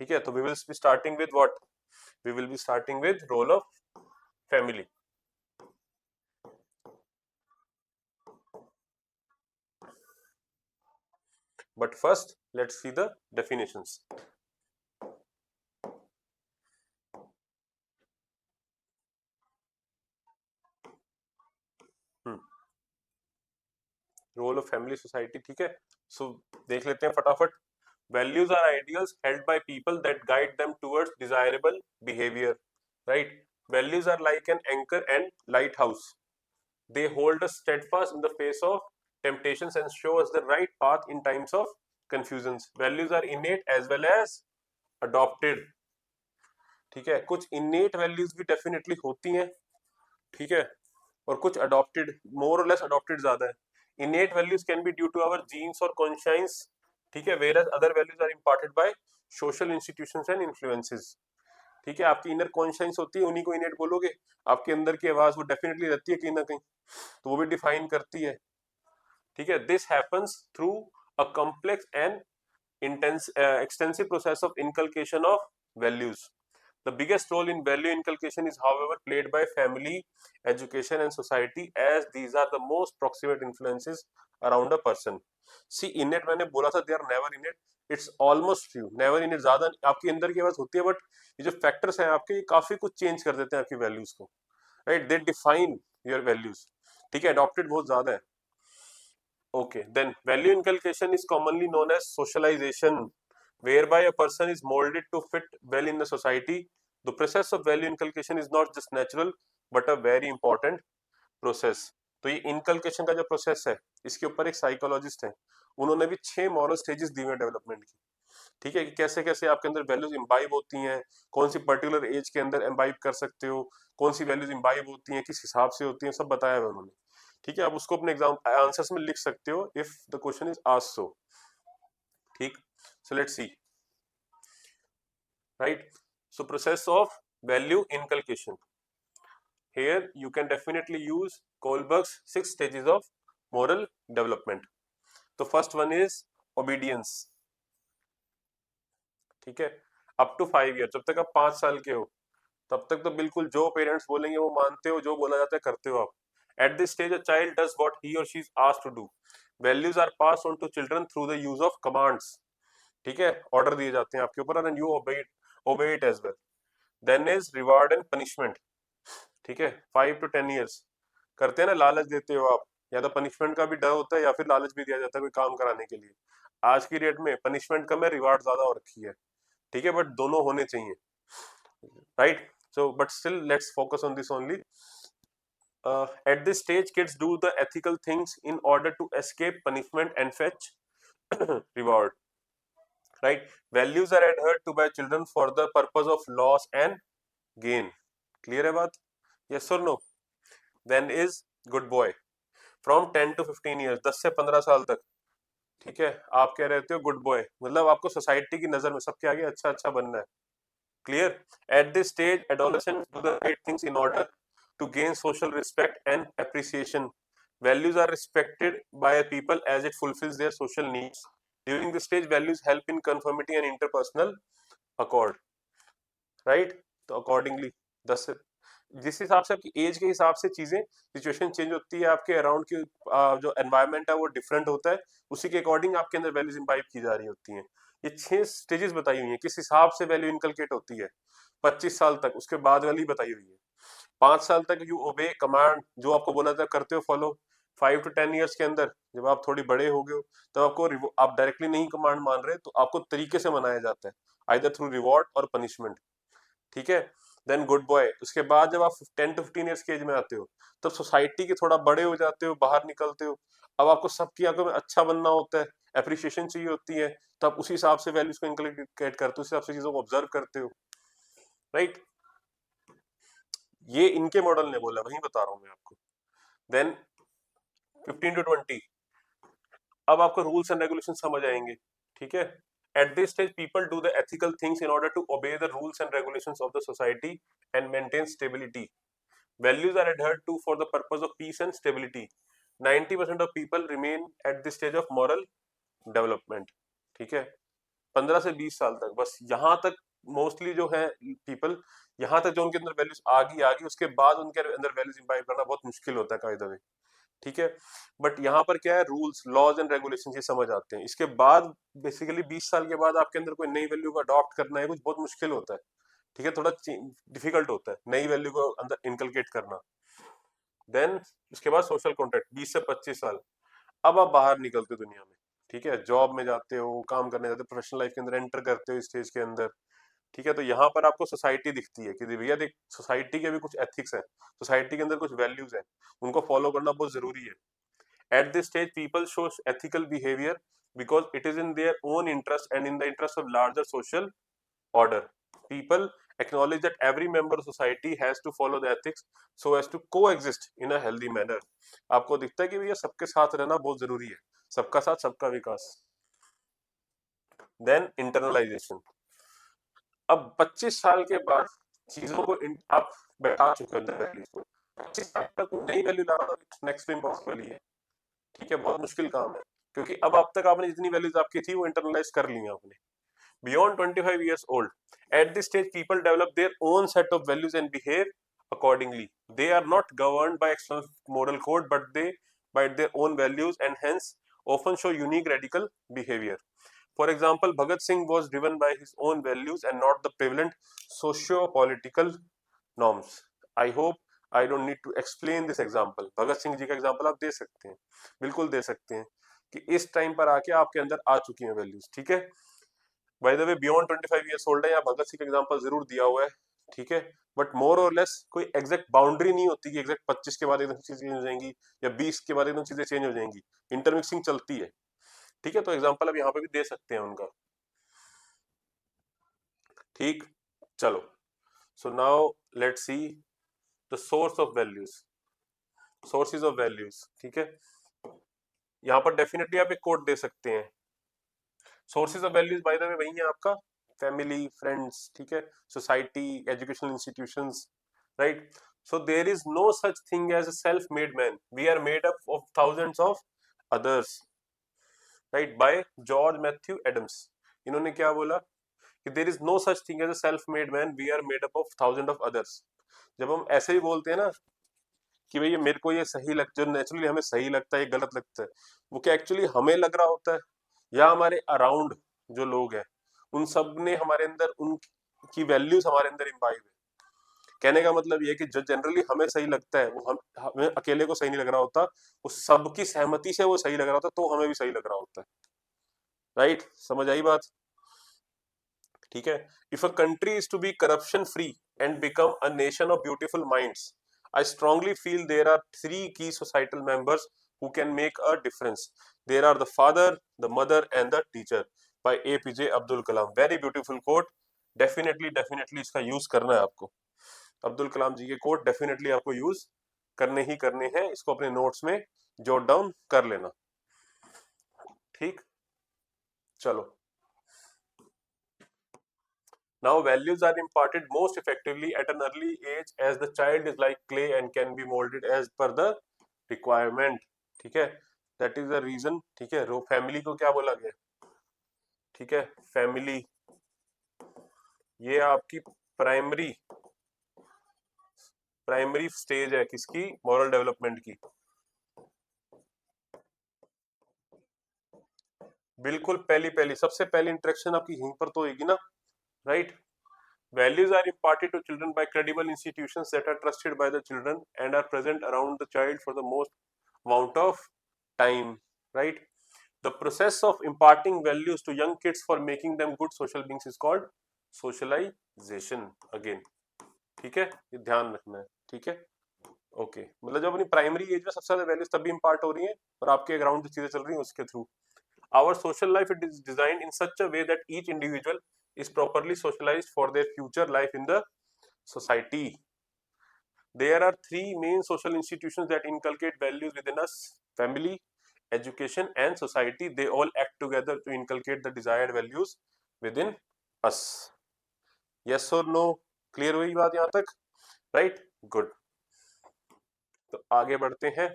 ठीक है, तो we will be starting with what, we will be starting with role of family. But first, let's see the definitions. Role of family society. ठीक है, सो देख लेते हैं फटाफट. Values are ideals held by people that guide them towards desirable behavior. Right? Values are like an anchor and lighthouse. They hold us steadfast in the face of temptations and show us the right path in times of confusions. Values are innate as well as adopted. ठीक है, कुछ innate values भी definitely होती हैं. ठीक है, और कुछ adopted, more or less adopted ज्यादा है. Innate values can be due to our genes or conscience. ठीक है, whereas other values are imparted by social institutions and influences. ठीक है, आपकी इनर कॉन्शियस होती है, उन्हीं को इनेट बोलोगे. आपके अंदर की आवाज वो डेफिनेटली रहती है कहीं ना कहीं, तो वो भी डिफाइन करती है. ठीक है, this happens through a complex and extensive process of inculcation of values. The biggest role in value inculcation is, however, played by family, education, and society, as these are the most proximate influences around a person. See, innate मैंने बोला था, they are never innate. It's almost few. Never innate ज्यादा आपके अंदर की आवाज होती है, बट ये जो फैक्टर्स हैं आपके, ये काफी कुछ चेंज कर देते हैं आपकी वैल्यूज को. Right, they define your values. ठीक है, अडॉप्टेड बहुत ज्यादा है. Okay, then value inculcation is commonly known as socialization, whereby a person is molded to fit well in the society. The process of value inculcation is not just natural, but a very important process. तो ये inculcation का जो process है, इसके ऊपर एक psychologist है, उन्होंने भी 6 मॉरल स्टेजेस दी हुए डेवलपमेंट की. ठीक है, कि कैसे कैसे आपके अंदर वैल्यूज इम्बाइब होती हैं, कौन सी पर्टिकुलर एज के अंदर इम्बाइब कर सकते हो, कौन सी वैल्यूज इम्बाइब होती हैं, किस हिसाब से होती हैं, सब बताया हुआ उन्होंने. ठीक है, आप उसको अपने एग्जाम आंसर्स में लिख सकते हो if the question is asked so. ठीक, so let's see. Right, so process of value inculcation. Here you can definitely use Kohlberg's 6 stages of moral development. तो फर्स्ट वन इज ओबीडियंस. ठीक है, up to 5 year, जब तक आप 5 साल के हो तब तक तो बिल्कुल जो पेरेंट्स बोलेंगे वो मानते हो, जो बोला जाता है करते हो आप. At this stage a child does what he और she is asked to do. Values are pass on to children through the use of commands. ठीक है, ऑर्डर दिए जाते हैं आपके ऊपर and you obey it as well. Then is reward and punishment. ठीक है, 5 to 10 ईयर्स करते हैं ना, लालच देते हो आप, या तो पनिशमेंट का भी डर होता है या फिर लालच भी दिया जाता है कोई काम कराने के लिए. आज की डेट में पनिशमेंट कम है, रिवार्ड ज्यादा हो रखी है. ठीक है, बट दोनों होने चाहिए. Right, so but still let's focus on this only. At this stage kids do the ethical things in order to escape punishment and fetch reward. Right, values are adhered to by children for the purpose of loss and gain. Clear है बात? Yes or no? Then is good boy. From 10 to 15 years, 10 से 15 साल तक. ठीक है, आप कह रहे हो गुड बॉय, मतलब आपको सोसाइटी की नजर में सबके आगे अच्छा अच्छा बनना है. Clear? At this stage, adolescents do the right things in order to gain social respect and appreciation. Values are respected by people as it fulfills their social needs. During this stage, values help in conformity and interpersonal accord. Right? तो accordingly 10 से, जिस हिसाब से आपकी as के हिसाब से चीजें, सिचुएशन चेंज होती है, आपके अराउंड की जो एनवायरनमेंट है वो डिफरेंट होता है, उसी के अकॉर्डिंग आपके अंदर वैल्यूज इम्बाइब की जा रही होती हैं. ये 6 स्टेजेस बताई हुई हैं किस हिसाब से वैल्यू इनकलकेट होती है. 25 साल तक, उसके बाद वाली बताई हुई है. 5 साल तक यू ओबे कमांड, जो आपको बोला था करते हो फॉलो. 5 to 10 ईयर्स के अंदर जब आप थोड़ी बड़े हो गए हो, तब आपको आप डायरेक्टली नहीं कमांड मान रहे, तो आपको तरीके से मनाया जाता है, आइदर थ्रू रिवॉर्ड और पनिशमेंट. ठीक है, देन गुड बॉय. उसके बाद जब आप 10 to 15 ईयर्स की एज में आते हो, तब सोसाइटी के थोड़ा बड़े हो जाते हो, बाहर निकलते हो, अब आपको सबकी आंखों में अच्छा बनना होता है, अप्रिशिएशन चाहिए होती है, तो आप उसी हिसाब से वैल्यूज को इनकलकेट करते हो, उस हिसाब से चीजों को ऑब्जर्व करते हो. राइट, ये इनके मॉडल ने बोला, वही बता रहा हूं मैं आपको. देन 15 to 20, अब आपको रूल्स एंड रेगुलेशन समझ आएंगे. ठीक है, at this stage people do the ethical things in order to obey the rules and regulations of the society and maintain stability. Values are adhered to for the purpose of peace and stability. 90% of people remain at this stage of moral development. ठीक है, 15 से 20 साल तक, बस यहाँ तक mostly जो है पीपल, यहाँ तक जो उनके अंदर वैल्यूज आ गई उसके बाद उनके अंदर वैल्यूज इम्बाइब करना बहुत मुश्किल होता है कायदा में, ठीक है। बट यहाँ पर क्या है, रूल्स लॉज एंड रेगुलेशन ये समझ आते हैं। इसके बाद बेसिकली 20 साल के बाद आपके अंदर कोई नई वैल्यू को अडॉप्ट करना है कुछ बहुत मुश्किल होता है, ठीक है, थोड़ा डिफिकल्ट होता है नई वैल्यू को अंदर इनकलकेट करना। देन उसके बाद सोशल कॉन्ट्रैक्ट 20 से 25 साल, अब आप बाहर निकलते हो दुनिया में, ठीक है, जॉब में जाते हो, काम करने जाते हो, प्रोफेशनल लाइफ के अंदर एंटर करते हो इस स्टेज के अंदर, ठीक है। तो यहाँ पर आपको सोसाइटी दिखती है कि भैया देख सोसाइटी के भी कुछ एथिक्स है, सोसाइटी के अंदर कुछ वैल्यूज है, उनको फॉलो करना बहुत जरूरी है। Eight this stage people show ethical behaviour because it is in their own interest and in the interest of larger social order. People acknowledge that every member of society has to follow the ethics so as to coexist in a healthy manner. आपको दिखता है कि भैया सबके साथ रहना बहुत जरूरी है, सबका साथ सबका विकास। देन इंटरनलाइजेशन, अब 25 साल के बाद चीजों को आप बैठा चुके हो वैल्यूज को, 25 साल तक नई वैल्यू लाना नेक्स्ट इम्पॉसिबल ही है, ठीक है, बहुत मुश्किल काम है, क्योंकि अब तक आपने जितनी वैल्यूज आपकी थी वो इंटरनलाइज कर ली आपने। Beyond 25 years old, at this stage, people develop their own set of values and behave accordingly. They are not governed by external moral code, but they by their own values and hence often show unique radical behavior. For example, Bhagat Singh was driven by his own values and not the prevalent socio-political norms. I hope I don't need to explain this example. Bhagat Singh ji का example आप दे सकते हैं, बिल्कुल दे सकते हैं कि इस time पर आके आपके अंदर आ चुकी हैं वैल्यूज, ठीक है। Bye the way beyond 25 years old है, या भगत सिंह का एग्जांपल जरूर दिया हुआ है, ठीक है, बट मोर और लेस कोई एग्जैक्ट बाउंड्री नहीं होती कि एग्जैक्ट 25 के बाद एकदम चीजें चेंज हो जाएंगी या 20 के बाद एकदम चीजें चेंज हो जाएंगी, इंटरमिक्सिंग चलती है, ठीक है। तो एग्जांपल अब यहाँ पे भी दे सकते हैं उनका, ठीक। चलो, सो now let's see the source of values, sources of values, ठीक है। यहाँ पर डेफिनेटली आप एक कोड दे सकते हैं। Sources of values by the way वही है आपका फैमिली, फ्रेंड्स, ठीक है, society, educational institutions, right. So there is no such thing as a self made man, we are made up of thousands of others, right, by George Matthew Adams. इन्होंने क्या बोला कि there is no such thing as a self made man, we are made up of thousand of others. जब हम ऐसे ही बोलते हैं ना कि भाई ये मेरे को ये सही लग, जो नेचुरली हमें सही लगता है, ये गलत लगता है, वो क्या एक्चुअली हमें लग रहा होता है या हमारे अराउंड जो लोग हैं उन सब ने हमारे अंदर उनकी वैल्यूज हमारे अंदर इम्बाइब है। कहने का मतलब ये है कि जो जनरली हमें सही लगता है वो हमें अकेले को सही नहीं लग रहा होता, वो सबकी सहमति से वो सही लग रहा होता, तो हमें भी सही लग रहा होता है, राइट। समझ आई बात, ठीक है। If a country is to be corruption free and become a nation of beautiful minds, I strongly feel there are three key societal members who can make a difference. There are the father, the mother and the teacher, by APJ Abdul Kalam. Very beautiful quote, definitely definitely इसका use करना है आपको। अब्दुल कलाम जी के coat definitely आपको use करने ही करने हैं, इसको अपने नोट्स में जॉट डाउन कर लेना, ठीक। चलो, now values are imparted most effectively at an early age as the child is like clay and can be molded as per the requirement, ठीक है। that is the reason, ठीक है। रो family को क्या बोला गया, ठीक है, फैमिली ये आपकी प्राइमरी प्राइमरी स्टेज है किसकी, मॉरल डेवलपमेंट की। बिल्कुल पहली पहली सबसे पहली इंटरेक्शन आपकी यहीं पर तो होगी ना, right. Values are imparted to children by credible institutions that are trusted by the children and are present around the child for the most amount of time, right. The process of imparting values to young kids for making them good social beings is called socialization again, ठीक है, ये ध्यान रखना है, ठीक है। Okay, मतलब जब अपनी प्राइमरी एज में सबसे ज्यादा वैल्यूज तभी इंपार्ट हो रही हैं और आपके अराउंड जो चीजें चल रही हैं उसके through. Our social life it is designed in such a way that each individual is properly socialized for their future life in the society. There are three main social institutions that inculcate values within us: family, education, and society. They all act together to inculcate the desired values within us. Yes or no? Clear हुई बात यहाँ तक? Right? Good. तो आगे बढ़ते हैं.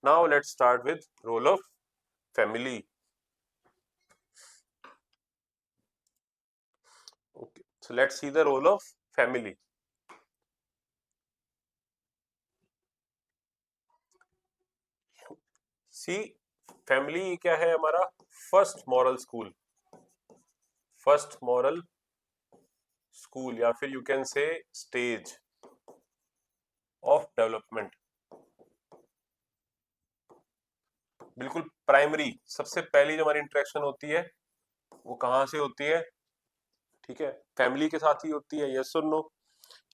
Now let's start with role of family. So let's see the role of family. See family क्या है हमारा first moral school, first moral school या फिर you can say stage of development. बिल्कुल प्राइमरी, सबसे पहली जो हमारी इंटरेक्शन होती है वो कहाँ से होती है? ठीक है, फैमिली के साथ ही होती है, यस और नो?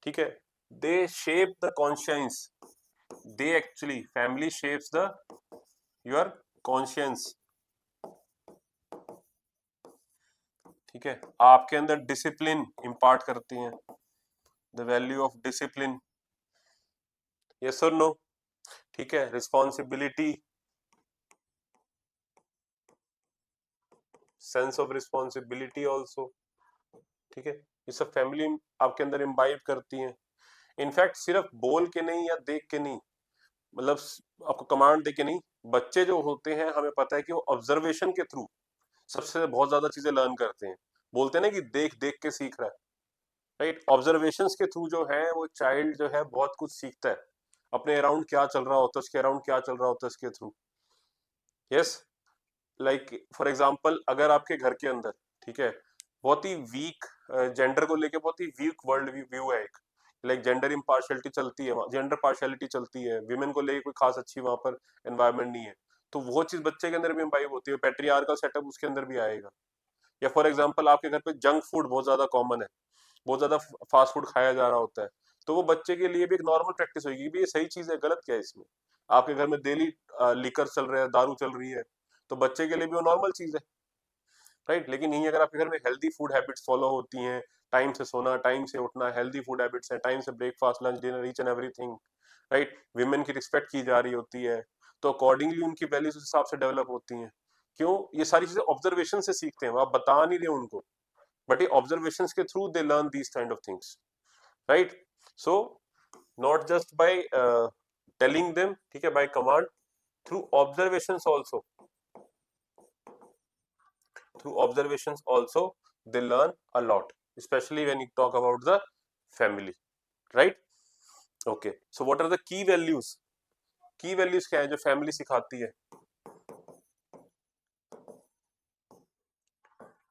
ठीक है, दे shape the conscience, they actually family shapes the your conscience. ठीक है, आपके अंदर डिसिप्लिन इंपार्ट करती हैं, the value of discipline, yes और नो? ठीक है, responsibility, sense of responsibility also. ठीक है, ये सब फैमिली आपके अंदर इम्बाइब करती हैं। इनफैक्ट सिर्फ बोल के नहीं या देख के नहीं, मतलब आपको कमांड दे के नहीं, बच्चे जो होते हैं हमें पता है कि वो ऑब्जर्वेशन के थ्रू सबसे बहुत ज्यादा चीजें लर्न करते हैं। बोलते हैं ना कि देख देख के सीख रहा है, राइट? ऑब्जर्वेशंस के थ्रू जो है वो चाइल्ड जो है बहुत कुछ सीखता है, अपने अराउंड क्या चल रहा होता है, उसके अराउंड क्या चल रहा होता है इसके through. Yes, like for example अगर आपके घर के अंदर, ठीक है, बहुत ही वीक जेंडर को लेके बहुत ही वीक वर्ल्ड व्यू है एक, लाइक जेंडर इम्पार्शियलिटी चलती है, जेंडर पार्शियलिटी चलती है, विमेन को लेके कोई खास अच्छी वहां पर एनवायरमेंट नहीं है, तो वो चीज बच्चे के अंदर भी इम्बाइब होती है, पेट्रियार्कल सेटअप उसके अंदर भी आएगा। या फॉर एग्जाम्पल आपके घर पे जंक फूड बहुत ज्यादा कॉमन है, बहुत ज्यादा फास्ट फूड खाया जा रहा होता है, तो वो बच्चे के लिए भी एक नॉर्मल प्रैक्टिस होगी कि ये सही चीज है, गलत क्या है इसमें। आपके घर में डेली लिकर चल रहा है, दारू चल रही है, तो बच्चे के लिए भी वो नॉर्मल चीज है, राइट? लेकिन यही अगर आपके घर में हेल्दी फूड हैबिट्स फॉलो होती हैं, टाइम से सोना, टाइम से उठना, हेल्दी फूड हैबिट्स है, टाइम से breakfast lunch dinner each and everything, right? Women की रिस्पेक्ट की जा रही होती है, तो अकॉर्डिंगली उनकी वैल्यूज उस हिसाब से डेवलप होती हैं। क्यों? ये सारी चीजें ऑब्जर्वेशन से सीखते हैं, वो आप बता नहीं रहे उनको, बट ये ऑब्जर्वेशन के through they learn these kind of things, right? So not just by telling them, ठीक है, bye command, through observations also, through observations also they learn a lot, especially when you talk about the family, right? Okay, so what are the key values? Key values क्या है जो family सिखाती है?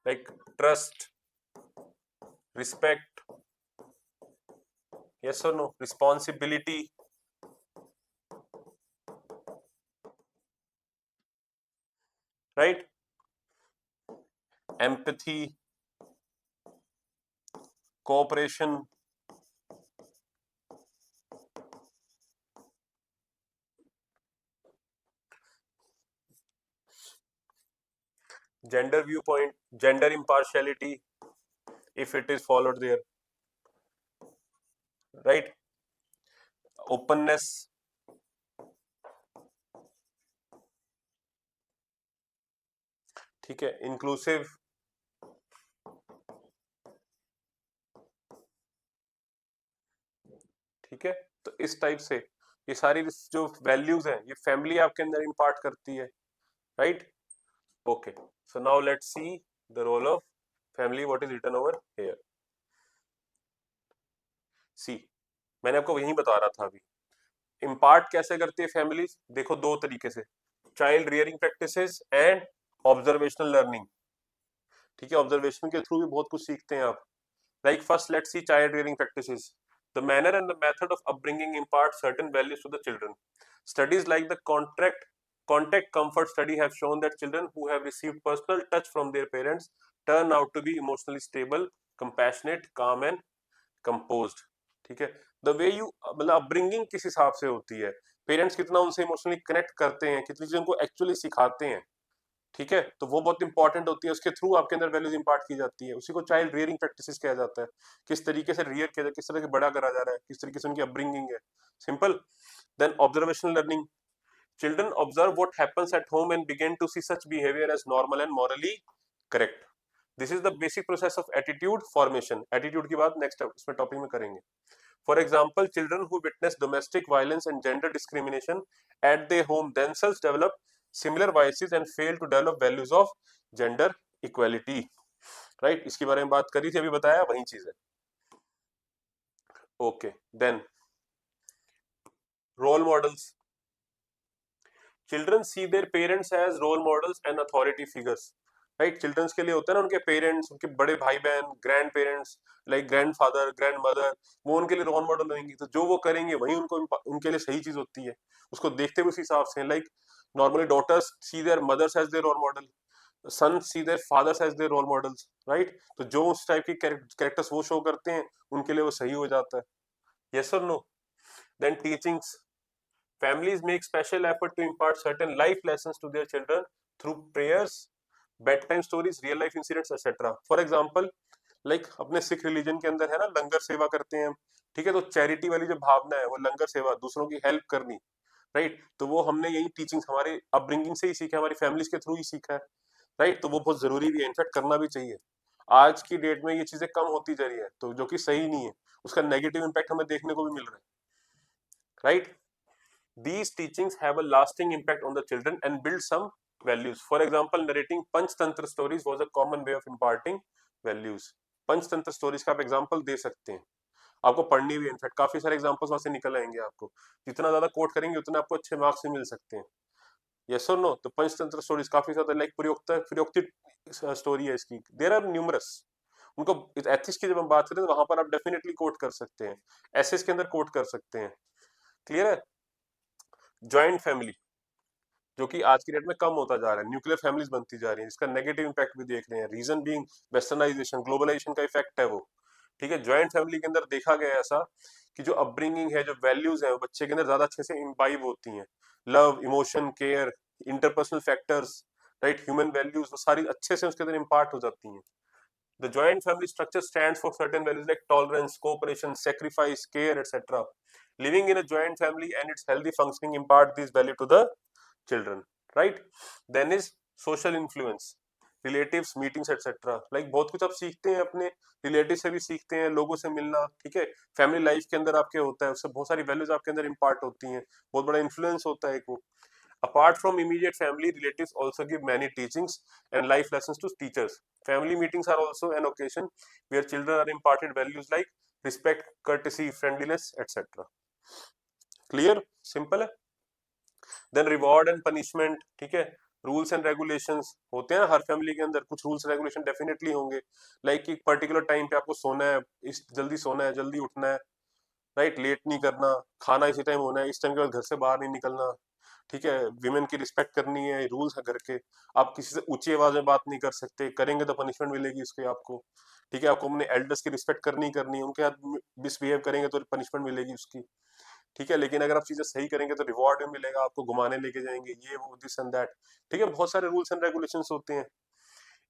Like trust, respect, yes और no, responsibility, right, empathy, cooperation, gender view point, gender impartiality if it is followed there, right? Openness, ठीक है, inclusive, ठीक है, तो इस टाइप से ये सारी जो वैल्यूज हैं ये फैमिली आपके अंदर इम्पार्ट करती है, right? Okay, so now let's see the role of family, what is written over here. See, मैंने आपको यही बता रहा था अभी, इम्पार्ट कैसे करती है फैमिली? देखो दो तरीके से, child rearing practices and observational learning. ठीक है, ऑब्जर्वेशन के थ्रू भी बहुत कुछ सीखते हैं आप। Like first let's see child rearing practices. The manner and the method of upbringing impart certain values to the children. Studies like the contact comfort study have shown that children who have received personal touch from their parents turn out to be emotionally stable, compassionate, calm and composed. ठीक है, the way you, मतलब upbringing किस हिसाब से होती है, parents कितना उनसे इमोशनली कनेक्ट करते हैं, कितनी चीजें उनको एक्चुअली सिखाते हैं, ठीक है, तो वो बहुत इंपॉर्टेंट होती है, उसके थ्रू आपके अंदर वैल्यूज इंपार्ट की जाती है, उसी को चाइल्ड रियरिंग प्रैक्टिसेस कहा जाता है। किस तरीके से रियर किया जाए, किस तरह से बड़ा करा जा रहा है, किस तरीके से उनकी अपब्रिंगिंग है, simple. Then observational learning, children observe what happens at home and begin to see such behaviour as normal and morally correct. This is the basic process of attitude formation. Attitude की बात next इसमें topic में करेंगे। For example, children who witness domestic violence and gender discrimination at their home themselves develop similar biases and fail to develop values of gender equality. Right, इसके बारे में बात करी थी, अभी बताया, वही चीज है। Okay, then role models. Children see their parents as role models and authority figures. Right, children's के लिए होता है ना, उनके पेरेंट्स, उनके बड़े भाई बहन, grand parents, like grand father, grand mother, वो उनके लिए रोल मॉडल होंगे, तो जो वो करेंगे वही उनको उनके लिए सही चीज होती है, उसको देखते हुए उस हिसाब से। Like normally daughters see their mothers as their role model, son see their fathers as their role models, right. तो जो उस टाइप की कैरेक्टर्स वो शो करते हैं उनके लिए वो सही हो जाता है। यस और no? Then teachings. Families make special effort to impart certain life lessons to their children through prayers, bedtime stories, real life incidents, etc. For example, like अपने सिख रिलीजन के अंदर है ना, लंगर सेवा करते हैं हम, ठीक है, तो चैरिटी वाली जो भावना है, वो लंगर सेवा, दूसरों की हेल्प करनी, राइट, तो वो हमने यही टीचिंग्स हमारे अपब्रिंगिंग से ही सीखा है, हमारी फैमिलीज के थ्रू ही सीखा है, राइट। तो वो बहुत जरूरी भी है, इनफैक्ट करना भी चाहिए। आज की डेट में ये चीजें कम होती जा रही है, तो जो कि सही नहीं है, उसका नेगेटिव इम्पैक्ट हमें देखने को भी मिल रहा है, right. These teachings have a lasting impact on the children and build some values. For example, narrating Panchtantra stories was a common way of imparting values. Panchatantra stories का आप एग्जांपल दे सकते हैं, आपको पढ़नी भी है, इनफैक्ट काफी सारे एग्जांपल्स वहां से निकल आएंगे आपको, जितना ज्यादा कोट करेंगे उतना आपको अच्छे मार्क्स भी मिल सकते हैं। यस और नो? तो पंचतंत्र स्टोरीज काफी ज्यादा, लाइक प्रयोक्ति स्टोरी है इसकी, देयर आर न्यूमरस। उनको एथिक्स की जब हम बात करें तो वहां पर आप डेफिनेटली कोट कर सकते हैं, एसेस के अंदर कोट कर सकते हैं। क्लियर है? जॉइंट फैमिली, जो कि आज की डेट में कम होता जा रहा है, न्यूक्लियर फैमिलीज बनती जा रही हैं, इसका नेगेटिव इंपैक्ट भी देख रहे हैं। रीजन बीइंग वेस्टर्नाइजेशन, ग्लोबलाइजेशन का इफेक्ट है वो, ठीक है। जॉइंट फैमिली के अंदर देखा गया है ऐसा कि जो अपब्रिंगिंग है, जो वैल्यूज है, वो बच्चे के अंदर ज्यादा अच्छे से इम्बाइब होती हैं। Love, emotion, care, interpersonal factors, right, human values, वो सारी अच्छे से उसके अंदर इम्पार्ट हो जाती हैं। The joint family structure stands for certain values like tolerance, cooperation, sacrifice, care, etc. Living in a joint family and its healthy functioning impart these values to the children, right? Then is social influence, relatives, meetings, etc. Like बहुत कुछ आप सीखते हैं, अपने relative से भी सीखते हैं, लोगों से मिलना, ठीक है, फैमिली लाइफ के अंदर आपके होता है, उससे बहुत सारी वैल्यूज आपके अंदर इम्पार्ट होती हैं, बहुत बड़ा इन्फ्लुएंस होता है एक वो। Apart from immediate family, relatives also give many teachings and life lessons to teachers. Family meetings are also an occasion where children are imparted values like respect, courtesy, friendliness, etc. Clear? Simple है? Then reward and punishment, ठीक है, rules and regulations होते हैं हर family के अंदर, कुछ rules regulation definitely होंगे, like एक पर्टिकुलर टाइम पे आपको सोना है, इस जल्दी सोना है, जल्दी उठना है, राइट, लेट नहीं करना, खाना इसी टाइम होना है, इस टाइम के बाद घर से बाहर नहीं निकलना, ठीक है, विमेन की रिस्पेक्ट करनी है, रूल्स है घर के। आप किसी से ऊंची आवाज में बात नहीं कर सकते, करेंगे तो पनिशमेंट मिलेगी उसके आपको, ठीक है। आपको अपने एल्डर्स की रिस्पेक्ट करनी करनी है, उनके साथ मिसबिहेव करेंगे तो पनिशमेंट मिलेगी उसकी, ठीक है। लेकिन अगर आप चीजें सही करेंगे तो रिवॉर्ड भी मिलेगा, आपको घुमाने लेके जाएंगे, ये वो दिस एंड दैट, ठीक है। बहुत सारे रूल्स एंड रेगुलेशंस होते हैं।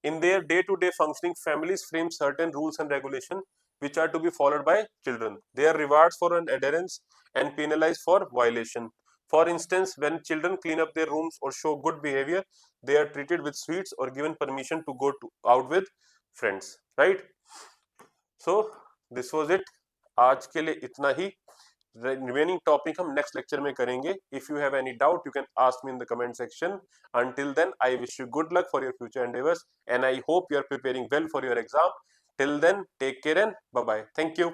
In their day-to-day functioning, families frame certain rules and regulations which are to be followed by children. They are rewards for an adherence and penalized for violation. For instance, when children clean up their rooms or show good behavior, they are treated with sweets or given permission to go out with friends. Right? So this was it. आज के लिए इतना ही। Remaining topic हम next lecture में करेंगे। If you have any doubt you can ask me in the comment section. Until then I wish you good luck for your future endeavours and I hope you are preparing well for your exam. Till then take care and bye bye. Thank you.